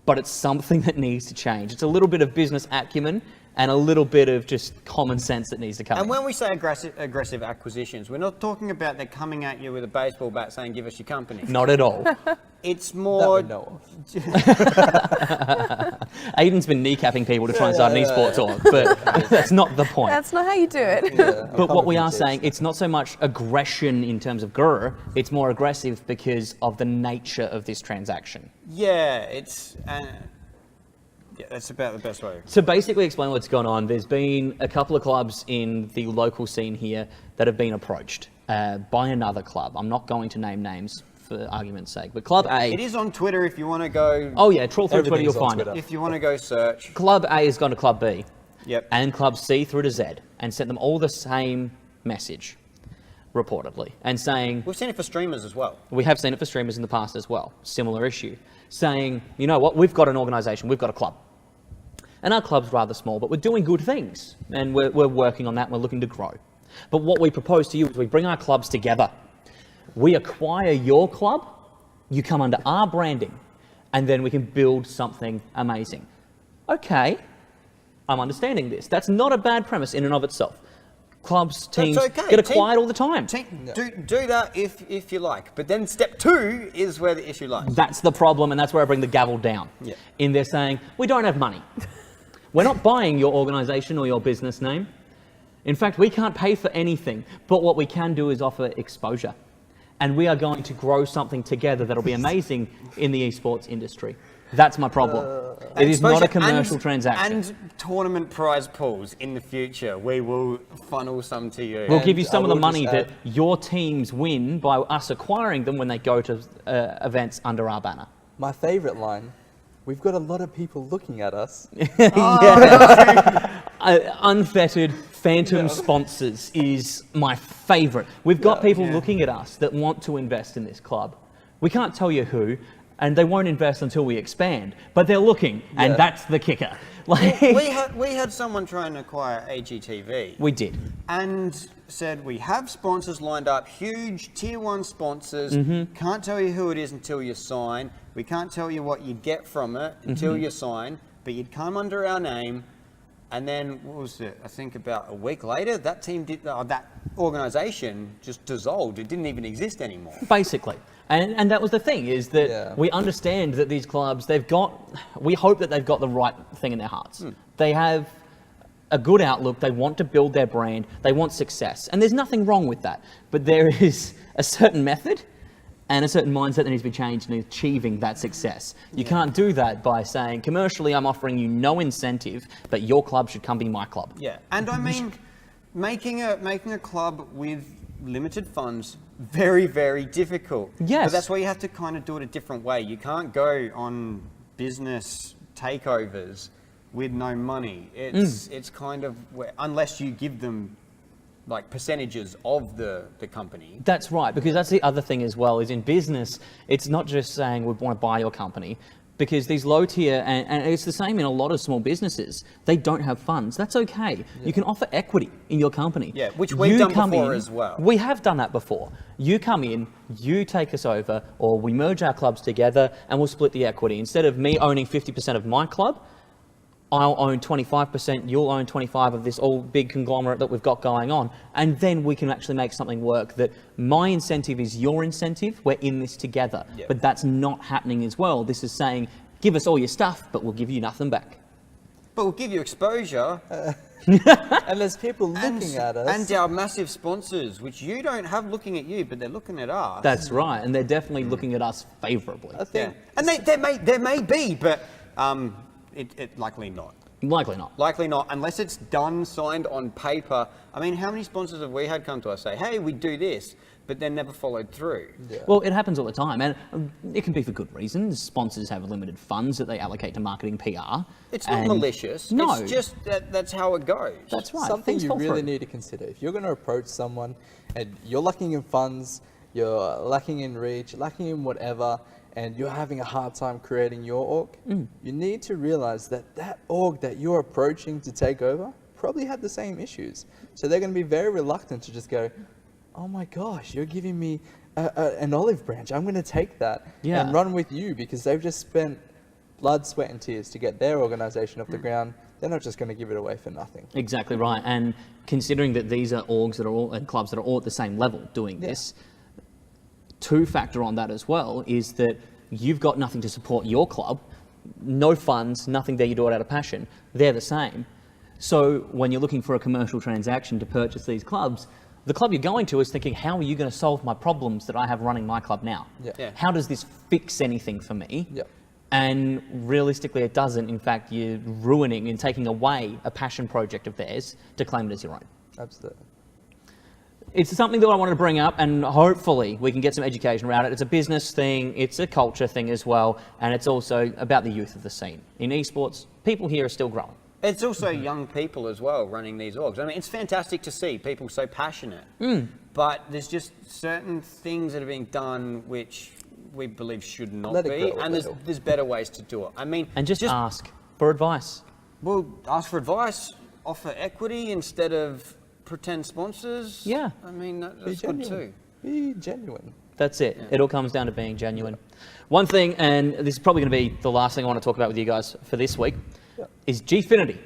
[SPEAKER 1] but it's something that needs to change. It's a little bit of business acumen and a little bit of just common sense that needs to come in.
[SPEAKER 2] And when we say aggressive acquisitions, we're not talking about they're coming at you with a baseball bat saying, give us your company.
[SPEAKER 1] Not at all.
[SPEAKER 2] It's
[SPEAKER 3] That
[SPEAKER 2] more...
[SPEAKER 3] we know of.
[SPEAKER 1] Aiden's been kneecapping people to try and start an esports org, but that's not the point.
[SPEAKER 4] That's not how you do it.
[SPEAKER 1] But what we are saying, it's not so much aggression in terms of grr, it's more aggressive because of the nature of this transaction.
[SPEAKER 2] Yeah, it's... yeah, that's about the best way.
[SPEAKER 1] To basically explain what's gone on, there's been a couple of clubs in the local scene here that have been approached by another club. I'm not going to name names for argument's sake, but Club A...
[SPEAKER 2] It is on Twitter if you want to go...
[SPEAKER 1] Oh yeah, trawl through Twitter,
[SPEAKER 3] Everything's
[SPEAKER 1] you'll
[SPEAKER 3] on
[SPEAKER 1] find
[SPEAKER 3] Twitter.
[SPEAKER 1] it.
[SPEAKER 2] If you want to go search.
[SPEAKER 1] Club A has gone to Club B.
[SPEAKER 2] Yep.
[SPEAKER 1] And Club C through to Z and sent them all the same message, reportedly, and saying...
[SPEAKER 2] We've seen it for streamers as well.
[SPEAKER 1] We have seen it for streamers in the past as well, similar issue, saying, you know what, we've got an organisation, we've got a club. And our club's rather small, but we're doing good things, and we're working on that, and we're looking to grow. But what we propose to you is we bring our clubs together. We acquire your club, you come under our branding, and then we can build something amazing. Okay, I'm understanding this. That's not a bad premise in and of itself. Clubs, teams get acquired all the time.
[SPEAKER 2] Do that if you like. But then step 2 is where the issue lies.
[SPEAKER 1] That's the problem, and that's where I bring the gavel down.
[SPEAKER 2] Yeah.
[SPEAKER 1] In there saying, we don't have money. We're not buying your organisation or your business name. In fact, we can't pay for anything, but what we can do is offer exposure. And we are going to grow something together that'll be amazing in the esports industry. That's my problem. It is not a commercial transaction.
[SPEAKER 2] And tournament prize pools in the future. We will funnel some to you.
[SPEAKER 1] We'll give you
[SPEAKER 3] And
[SPEAKER 1] some
[SPEAKER 3] I
[SPEAKER 1] of the
[SPEAKER 3] will
[SPEAKER 1] money
[SPEAKER 3] just
[SPEAKER 1] that
[SPEAKER 3] add-
[SPEAKER 1] your teams win by us acquiring them when they go to events under our banner.
[SPEAKER 3] My favourite line, we've got a lot of people looking at us.
[SPEAKER 1] Unfettered, Phantom sponsors is my favourite. We've got people looking at us that want to invest in this club. We can't tell you who, and they won't invest until we expand, but they're looking, and that's the kicker. Like,
[SPEAKER 2] we had someone try and acquire AGTV.
[SPEAKER 1] we did.
[SPEAKER 2] And said, we have sponsors lined up, huge tier 1 sponsors. Can't tell you who it is until you sign. We can't tell you what you'd get from it until you sign, but you'd come under our name. And then, what was it? I think about a week later, that team that organisation just dissolved. It didn't even exist anymore.
[SPEAKER 1] Basically. And that was the thing, is that we understand that these clubs, we hope that they've got the right thing in their hearts. They have a good outlook, they want to build their brand, they want success. And there's nothing wrong with that. But there is a certain method and a certain mindset that needs to be changed in achieving that success. You can't do that by saying, commercially, I'm offering you no incentive, but your club should come be my club.
[SPEAKER 2] Yeah, and I mean, making a club with limited funds, very, very difficult.
[SPEAKER 1] Yes.
[SPEAKER 2] But that's why you have to kind of do it a different way. You can't go on business takeovers with no money. It's kind of, unless you give them like percentages of the company.
[SPEAKER 1] That's right, because that's the other thing as well, is in business, it's not just saying we want to buy your company, because these low tier, and it's the same in a lot of small businesses, they don't have funds. That's okay. Yeah. You can offer equity in your company.
[SPEAKER 2] Yeah, which we've done before as well.
[SPEAKER 1] We have done that before. You come in, you take us over, or we merge our clubs together and we'll split the equity. Instead of me owning 50% of my club, I'll own 25%, you'll own 25% of this all big conglomerate that we've got going on. And then we can actually make something work that my incentive is your incentive, we're in this together. Yep. But that's not happening as well. This is saying, give us all your stuff, but we'll give you nothing back.
[SPEAKER 2] But we'll give you exposure.
[SPEAKER 3] And there's people looking at us.
[SPEAKER 2] And our massive sponsors, which you don't have looking at you, but they're looking at us.
[SPEAKER 1] That's right, and they're definitely looking at us favourably.
[SPEAKER 3] I think.
[SPEAKER 2] And there may be, but it likely not.
[SPEAKER 1] Likely not.
[SPEAKER 2] Likely not, unless it's done, signed on paper. I mean, how many sponsors have we had come to us say, hey, we do this, but then never followed through?
[SPEAKER 1] Yeah. Well, it happens all the time, and it can be for good reasons. Sponsors have limited funds that they allocate to marketing PR.
[SPEAKER 2] It's not malicious.
[SPEAKER 1] No.
[SPEAKER 2] It's just that's how it goes.
[SPEAKER 1] That's right.
[SPEAKER 3] Something you really need to consider. If you're going to approach someone and you're lacking in funds, you're lacking in reach, lacking in whatever, and you're having a hard time creating your org, you need to realize that that org that you're approaching to take over probably had the same issues. So they're going to be very reluctant to just go, oh my gosh, you're giving me an olive branch. I'm going to take that and run with you, because they've just spent blood, sweat and tears to get their organization off the ground. They're not just going to give it away for nothing.
[SPEAKER 1] Exactly right. And considering that these are orgs that are all, and clubs that are all at the same level doing this, to factor on that as well is that you've got nothing to support your club, no funds, nothing there, you do it out of passion. They're the same. So when you're looking for a commercial transaction to purchase these clubs, the club you're going to is thinking, how are you going to solve my problems that I have running my club now? How does this fix anything for me? And realistically, it doesn't. In fact, you're ruining and taking away a passion project of theirs to claim it as your own.
[SPEAKER 3] Absolutely.
[SPEAKER 1] It's something that I wanted to bring up, and hopefully we can get some education around it. It's a business thing, it's a culture thing as well, and it's also about the youth of the scene. In esports, people here are still growing.
[SPEAKER 2] It's also young people as well running these orgs. I mean, it's fantastic to see people so passionate, but there's just certain things that are being done which we believe should not be, and there's better ways to do it. I mean,
[SPEAKER 1] and just ask for advice.
[SPEAKER 2] Well, ask for advice, offer equity instead of pretend sponsors.
[SPEAKER 1] Yeah.
[SPEAKER 2] I mean, that's good too.
[SPEAKER 3] Be genuine.
[SPEAKER 1] That's it. It all comes down to being genuine. One thing, and this is probably going to be the last thing I want to talk about with you guys for this week, is Gfinity.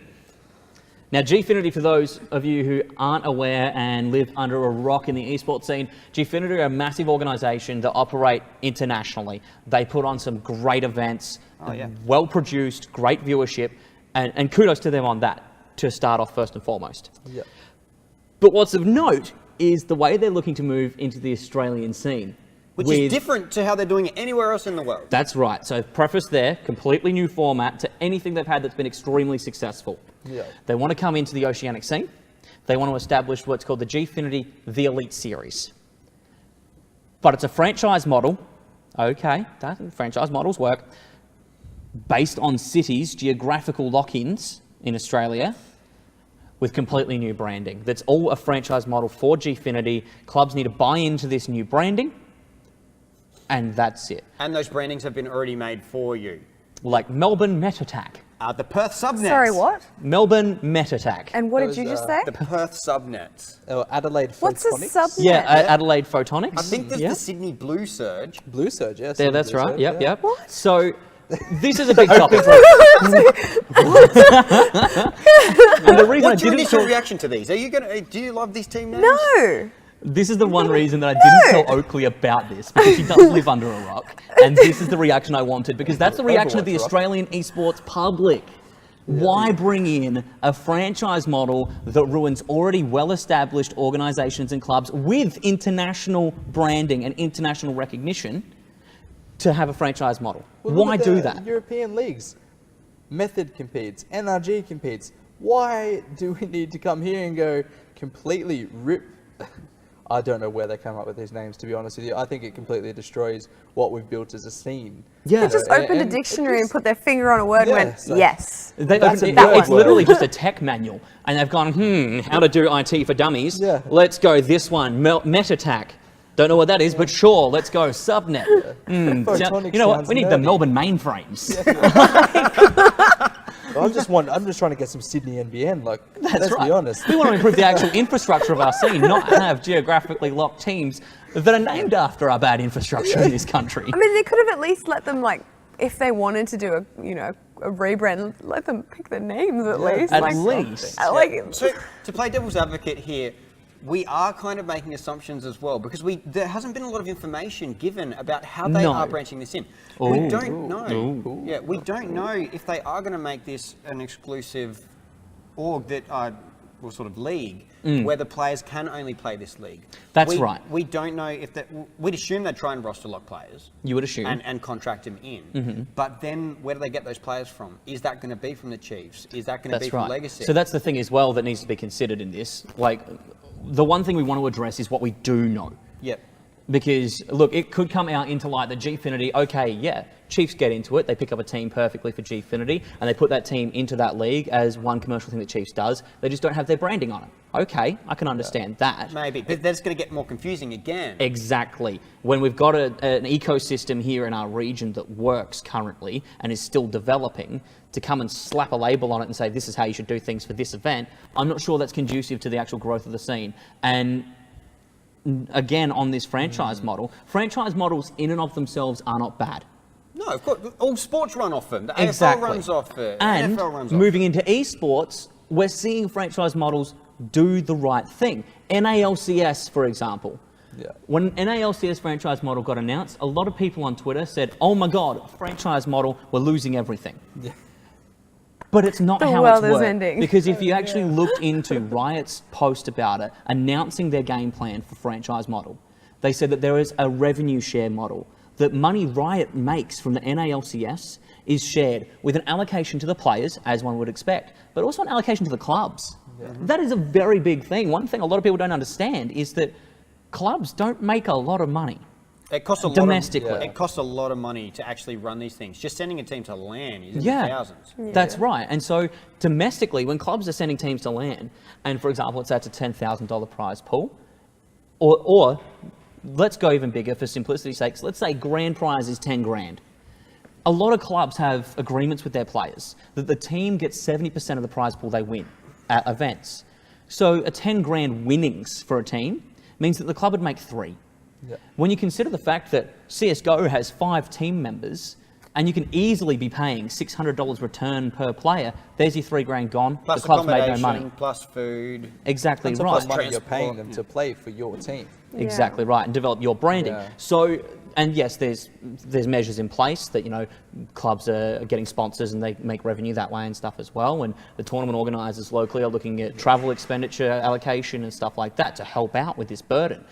[SPEAKER 1] Now, Gfinity, for those of you who aren't aware and live under a rock in the esports scene, Gfinity are a massive organisation that operate internationally. They put on some great events, well produced, great viewership, and kudos to them on that, to start off first and foremost. But what's of note is the way they're looking to move into the Australian scene.
[SPEAKER 2] Which is different to how they're doing it anywhere else in the world. That's
[SPEAKER 1] right. So preface there, completely new format to anything they've had that's been extremely successful. They want to come into the Oceanic scene. They want to establish what's called the Gfinity The Elite Series. But it's a franchise model. Okay, franchise models work. Based on cities, geographical lock-ins in Australia, with completely new branding. That's all a franchise model for Gfinity. Clubs need to buy into this new branding, and that's it.
[SPEAKER 2] And those brandings have been already made for you.
[SPEAKER 1] Like Melbourne Metattack.
[SPEAKER 2] The Perth subnets.
[SPEAKER 4] Sorry, what?
[SPEAKER 1] Melbourne Metattack.
[SPEAKER 4] And what did
[SPEAKER 3] Those,
[SPEAKER 4] you just say?
[SPEAKER 2] The Perth subnets.
[SPEAKER 3] Adelaide
[SPEAKER 4] What's a
[SPEAKER 3] Photonics.
[SPEAKER 4] subnet?
[SPEAKER 1] Yeah, Adelaide Photonics.
[SPEAKER 2] I think there's
[SPEAKER 1] yeah.
[SPEAKER 2] the Sydney Blue Surge.
[SPEAKER 3] Blue Surge, yes.
[SPEAKER 1] There, that's right. Yep, yep.
[SPEAKER 4] What?
[SPEAKER 1] So this is a big topic. And the reason
[SPEAKER 2] What's
[SPEAKER 1] I
[SPEAKER 2] your
[SPEAKER 1] didn't
[SPEAKER 2] initial
[SPEAKER 1] tell,
[SPEAKER 2] reaction to these? Are you gonna? Do you love these team names?
[SPEAKER 4] No.
[SPEAKER 1] this is the one reason that I didn't tell Oakley about this, because he does live under a rock. And this is the reaction I wanted, because that's the reaction of the
[SPEAKER 3] Overwatch, right?
[SPEAKER 1] Australian esports public. Why bring in a franchise model that ruins already well-established organisations and clubs with international branding and international recognition to have a franchise model?
[SPEAKER 3] Well, look
[SPEAKER 1] Why
[SPEAKER 3] at
[SPEAKER 1] do
[SPEAKER 3] the
[SPEAKER 1] that?
[SPEAKER 3] European leagues. Method competes, NRG competes. Why do we need to come here and go completely rip? I don't know where they come up with these names, to be honest with you. I think it completely destroys what we've built as a scene.
[SPEAKER 1] Yeah.
[SPEAKER 4] They just opened a dictionary and put their finger on a word and
[SPEAKER 3] Yeah,
[SPEAKER 4] went,
[SPEAKER 3] so-
[SPEAKER 4] yes.
[SPEAKER 3] That's a
[SPEAKER 1] It's
[SPEAKER 3] word.
[SPEAKER 1] literally just a tech manual, and they've gone, how to do IT for dummies.
[SPEAKER 3] Yeah.
[SPEAKER 1] Let's go this one, Metattack. Don't know what that is, but sure, let's go subnet.
[SPEAKER 3] Photonics
[SPEAKER 1] You know what?
[SPEAKER 3] sounds
[SPEAKER 1] We need the
[SPEAKER 3] nerdy.
[SPEAKER 1] Melbourne mainframes.
[SPEAKER 3] I'm just trying to get some Sydney NBN. Like, let's
[SPEAKER 1] right.
[SPEAKER 3] be honest.
[SPEAKER 1] We want to improve the actual infrastructure of our scene, not have geographically locked teams that are named after our bad infrastructure in this country.
[SPEAKER 4] I mean, they could have at least let them, like, if they wanted to do a rebrand, let them pick their names at least.
[SPEAKER 1] At
[SPEAKER 4] like,
[SPEAKER 1] least.
[SPEAKER 2] So to play devil's advocate here, we are kind of making assumptions as well, because there hasn't been a lot of information given about how they
[SPEAKER 1] No.
[SPEAKER 2] are branching this in.
[SPEAKER 1] Ooh.
[SPEAKER 2] We don't know.
[SPEAKER 1] Ooh.
[SPEAKER 2] Yeah, we don't know if they are going to make this an exclusive org that or sort of league where the players can only play this league.
[SPEAKER 1] That's right.
[SPEAKER 2] We don't know if that. We'd assume they'd try and roster lock players.
[SPEAKER 1] You would assume.
[SPEAKER 2] And contract them in. But then where do they get those players from? Is that going to be from the Chiefs? Is that going to be
[SPEAKER 1] That's
[SPEAKER 2] from
[SPEAKER 1] right.
[SPEAKER 2] Legacy?
[SPEAKER 1] So that's the thing as well that needs to be considered in this. Like, the one thing we want to address is what we do know.
[SPEAKER 2] Yep.
[SPEAKER 1] Because, look, it could come out into light that Gfinity, okay, yeah, Chiefs get into it, they pick up a team perfectly for Gfinity, and they put that team into that league as one commercial thing that Chiefs does. They just don't have their branding on it. Okay, I can understand that.
[SPEAKER 2] Maybe, but that's going to get more confusing again.
[SPEAKER 1] Exactly. When we've got an ecosystem here in our region that works currently and is still developing, to come and slap a label on it and say this is how you should do things for this event, I'm not sure that's conducive to the actual growth of the scene. And again, on this franchise model, franchise models in and of themselves are not bad.
[SPEAKER 2] No, of course, all sports run off them. The
[SPEAKER 1] Exactly.
[SPEAKER 2] AFL runs off it.
[SPEAKER 1] And
[SPEAKER 2] NFL runs off.
[SPEAKER 1] moving into esports, we're seeing franchise models do the right thing. NALCS, for example.
[SPEAKER 3] Yeah.
[SPEAKER 1] When NALCS franchise model got announced, a lot of people on Twitter said, oh my God, franchise model, we're losing everything.
[SPEAKER 3] Yeah.
[SPEAKER 1] But it's not
[SPEAKER 4] The
[SPEAKER 1] how
[SPEAKER 4] world
[SPEAKER 1] it's
[SPEAKER 4] is
[SPEAKER 1] worked.
[SPEAKER 4] ending.
[SPEAKER 1] Because if you actually looked into Riot's post about it, announcing their game plan for franchise model, they said that there is a revenue share model. That money Riot makes from the NALCS is shared with an allocation to the players, as one would expect, but also an allocation to the clubs. Yeah. That is a very big thing. One thing a lot of people don't understand is that clubs don't make a lot of money.
[SPEAKER 2] It costs a lot
[SPEAKER 1] domestically.
[SPEAKER 2] It costs a lot of money to actually run these things. Just sending a team to LAN is in the
[SPEAKER 1] Yeah,
[SPEAKER 2] thousands.
[SPEAKER 1] that's right. And so domestically, when clubs are sending teams to LAN, and for example, it's at a $10,000 prize pool, or let's go even bigger for simplicity's sake, let's say grand prize is 10 grand. A lot of clubs have agreements with their players that the team gets 70% of the prize pool they win at events. So a 10 grand winnings for a team means that the club would make 3.
[SPEAKER 3] Yeah.
[SPEAKER 1] When you consider the fact that CSGO has 5 team members and you can easily be paying $600 return per player, there's your 3 grand gone.
[SPEAKER 2] Plus
[SPEAKER 1] the club's made no
[SPEAKER 2] accommodation,
[SPEAKER 1] money.
[SPEAKER 2] plus food.
[SPEAKER 1] Exactly
[SPEAKER 3] That's
[SPEAKER 1] right.
[SPEAKER 3] the money you're paying
[SPEAKER 2] Transport,
[SPEAKER 3] them to play for your team.
[SPEAKER 1] Exactly right, and develop your branding.
[SPEAKER 3] Yeah.
[SPEAKER 1] So, and yes, there's measures in place that, you know, clubs are getting sponsors and they make revenue that way and stuff as well. And the tournament organisers locally are looking at travel expenditure allocation and stuff like that to help out with this burden.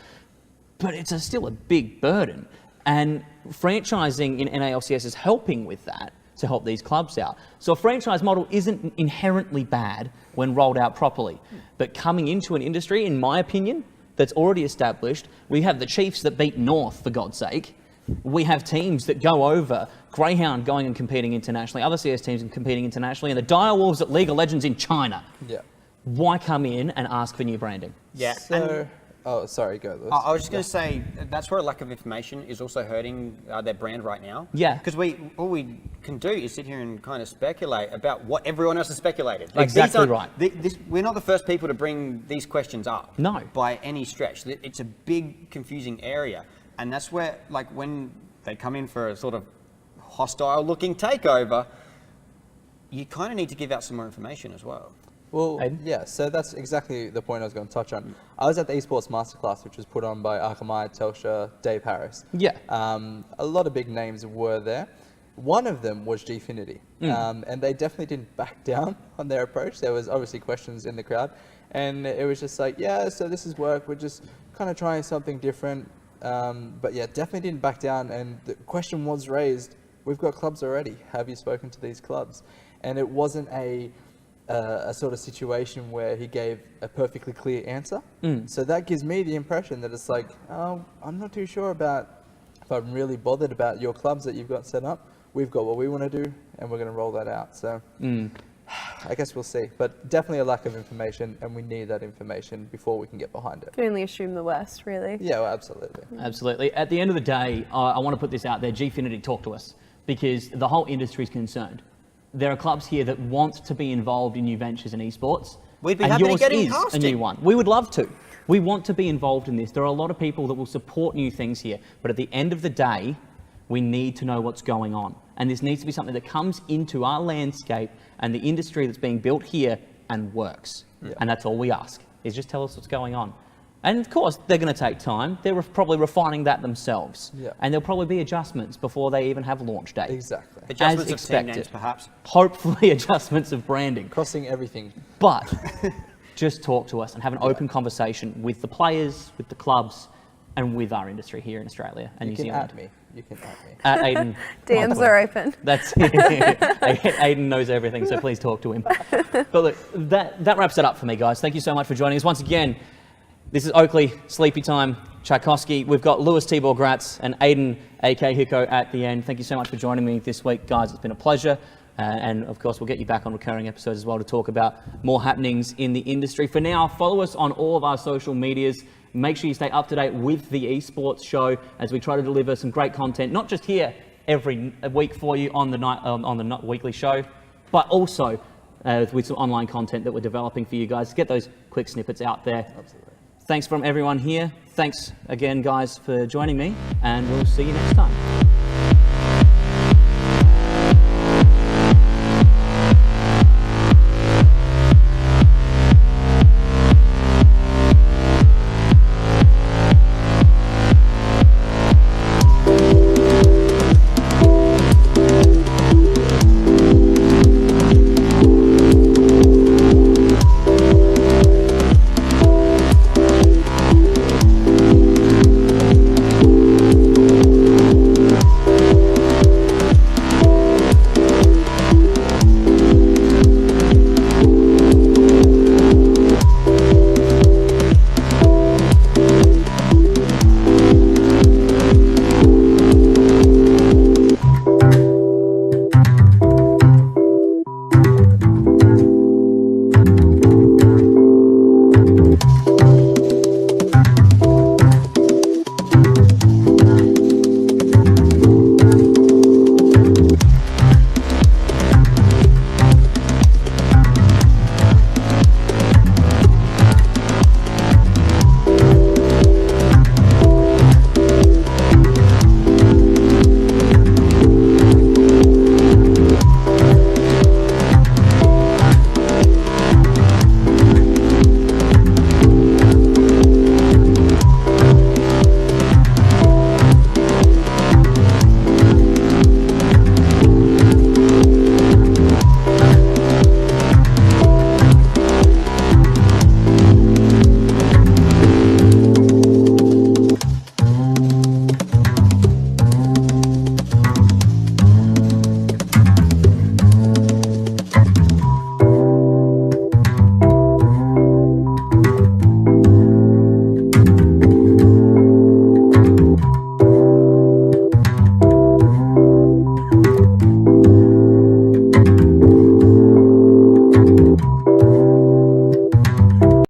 [SPEAKER 1] But it's still a big burden. And franchising in NALCS is helping with that to help these clubs out. So a franchise model isn't inherently bad when rolled out properly. But coming into an industry, in my opinion, that's already established, we have the Chiefs that beat North, for God's sake. We have teams that go over, Greyhound going and competing internationally, other CS teams competing internationally, and the Dire Wolves at League of Legends in China.
[SPEAKER 3] Yeah.
[SPEAKER 1] why come in and ask for new branding?
[SPEAKER 2] Yeah.
[SPEAKER 3] So, oh, sorry, go. Lewis.
[SPEAKER 2] I was just going to say that's where a lack of information is also hurting their brand right now.
[SPEAKER 1] Yeah.
[SPEAKER 2] Because all we can do is sit here and kind of speculate about what everyone else has speculated.
[SPEAKER 1] Exactly right.
[SPEAKER 2] We're not the first people to bring these questions up.
[SPEAKER 1] No.
[SPEAKER 2] By any stretch. It's a big, confusing area. And that's where, like, when they come in for a sort of hostile-looking takeover, you kind of need to give out some more information as well.
[SPEAKER 3] Well,
[SPEAKER 1] Aiden?
[SPEAKER 3] yeah, so that's exactly the point I was going to touch on. I was at the Esports Masterclass, which was put on by Akamai, Telstra, Dave Harris.
[SPEAKER 1] Yeah.
[SPEAKER 3] A lot of big names were there. One of them was Gfinity, and they definitely didn't back down on their approach. There was obviously questions in the crowd, and it was just like, yeah, so this is work. We're just kind of trying something different. But yeah, definitely didn't back down, and the question was raised, we've got clubs already. Have you spoken to these clubs? And it wasn't a sort of situation where he gave a perfectly clear answer. So that gives me the impression that it's like, oh, I'm not too sure about if I'm really bothered about your clubs that you've got set up. We've got what we want to do, and we're going to roll that out. So I guess we'll see. But definitely a lack of information, and we need that information before we can get behind it.
[SPEAKER 4] Can only assume the worst, really.
[SPEAKER 3] Yeah, well, absolutely.
[SPEAKER 1] Absolutely. At the end of the day, I want to put this out there. Gfinity, talk to us, because the whole industry is concerned. There are clubs here that want to be involved in new ventures in esports.
[SPEAKER 2] We'd be
[SPEAKER 1] and
[SPEAKER 2] happy to
[SPEAKER 1] yours
[SPEAKER 2] get in
[SPEAKER 1] is a
[SPEAKER 2] casting.
[SPEAKER 1] new one. We would love to. We want to be involved in this. There are a lot of people that will support new things here. But at the end of the day, we need to know what's going on. And this needs to be something that comes into our landscape and the industry that's being built here and works.
[SPEAKER 3] Yeah.
[SPEAKER 1] And that's all we ask, is just tell us what's going on. And of course, they're going to take time. They're probably refining that themselves.
[SPEAKER 3] Yeah.
[SPEAKER 1] And there'll probably be adjustments before they even have launch day.
[SPEAKER 3] Exactly.
[SPEAKER 2] Adjustments
[SPEAKER 1] As
[SPEAKER 2] of team names,
[SPEAKER 1] expected.
[SPEAKER 2] perhaps.
[SPEAKER 1] Hopefully adjustments of branding.
[SPEAKER 3] Crossing everything.
[SPEAKER 1] But just talk to us and have an open conversation with the players, with the clubs, and with our industry here in Australia and New
[SPEAKER 3] You can
[SPEAKER 1] Zealand.
[SPEAKER 3] add me. You can add me.
[SPEAKER 1] At Aiden.
[SPEAKER 4] DMs are open.
[SPEAKER 1] That's it. Aiden knows everything, so please talk to him. But look, that wraps it up for me, guys. Thank you so much for joining us. Once again, this is Oakley, Sleepy Time, Tchaikovsky. We've got Lewis Tibor Gratz and Aiden, A.K. Hiko, at the end. Thank you so much for joining me this week, guys. It's been a pleasure. And of course, we'll get you back on recurring episodes as well to talk about more happenings in the industry. For now, follow us on all of our social medias. Make sure you stay up to date with the Esports Show as we try to deliver some great content, not just here every week for you on the weekly show, but also with some online content that we're developing for you guys. Get those quick snippets out there.
[SPEAKER 3] Absolutely.
[SPEAKER 1] Thanks from everyone here. Thanks again, guys, for joining me, and we'll see you next time.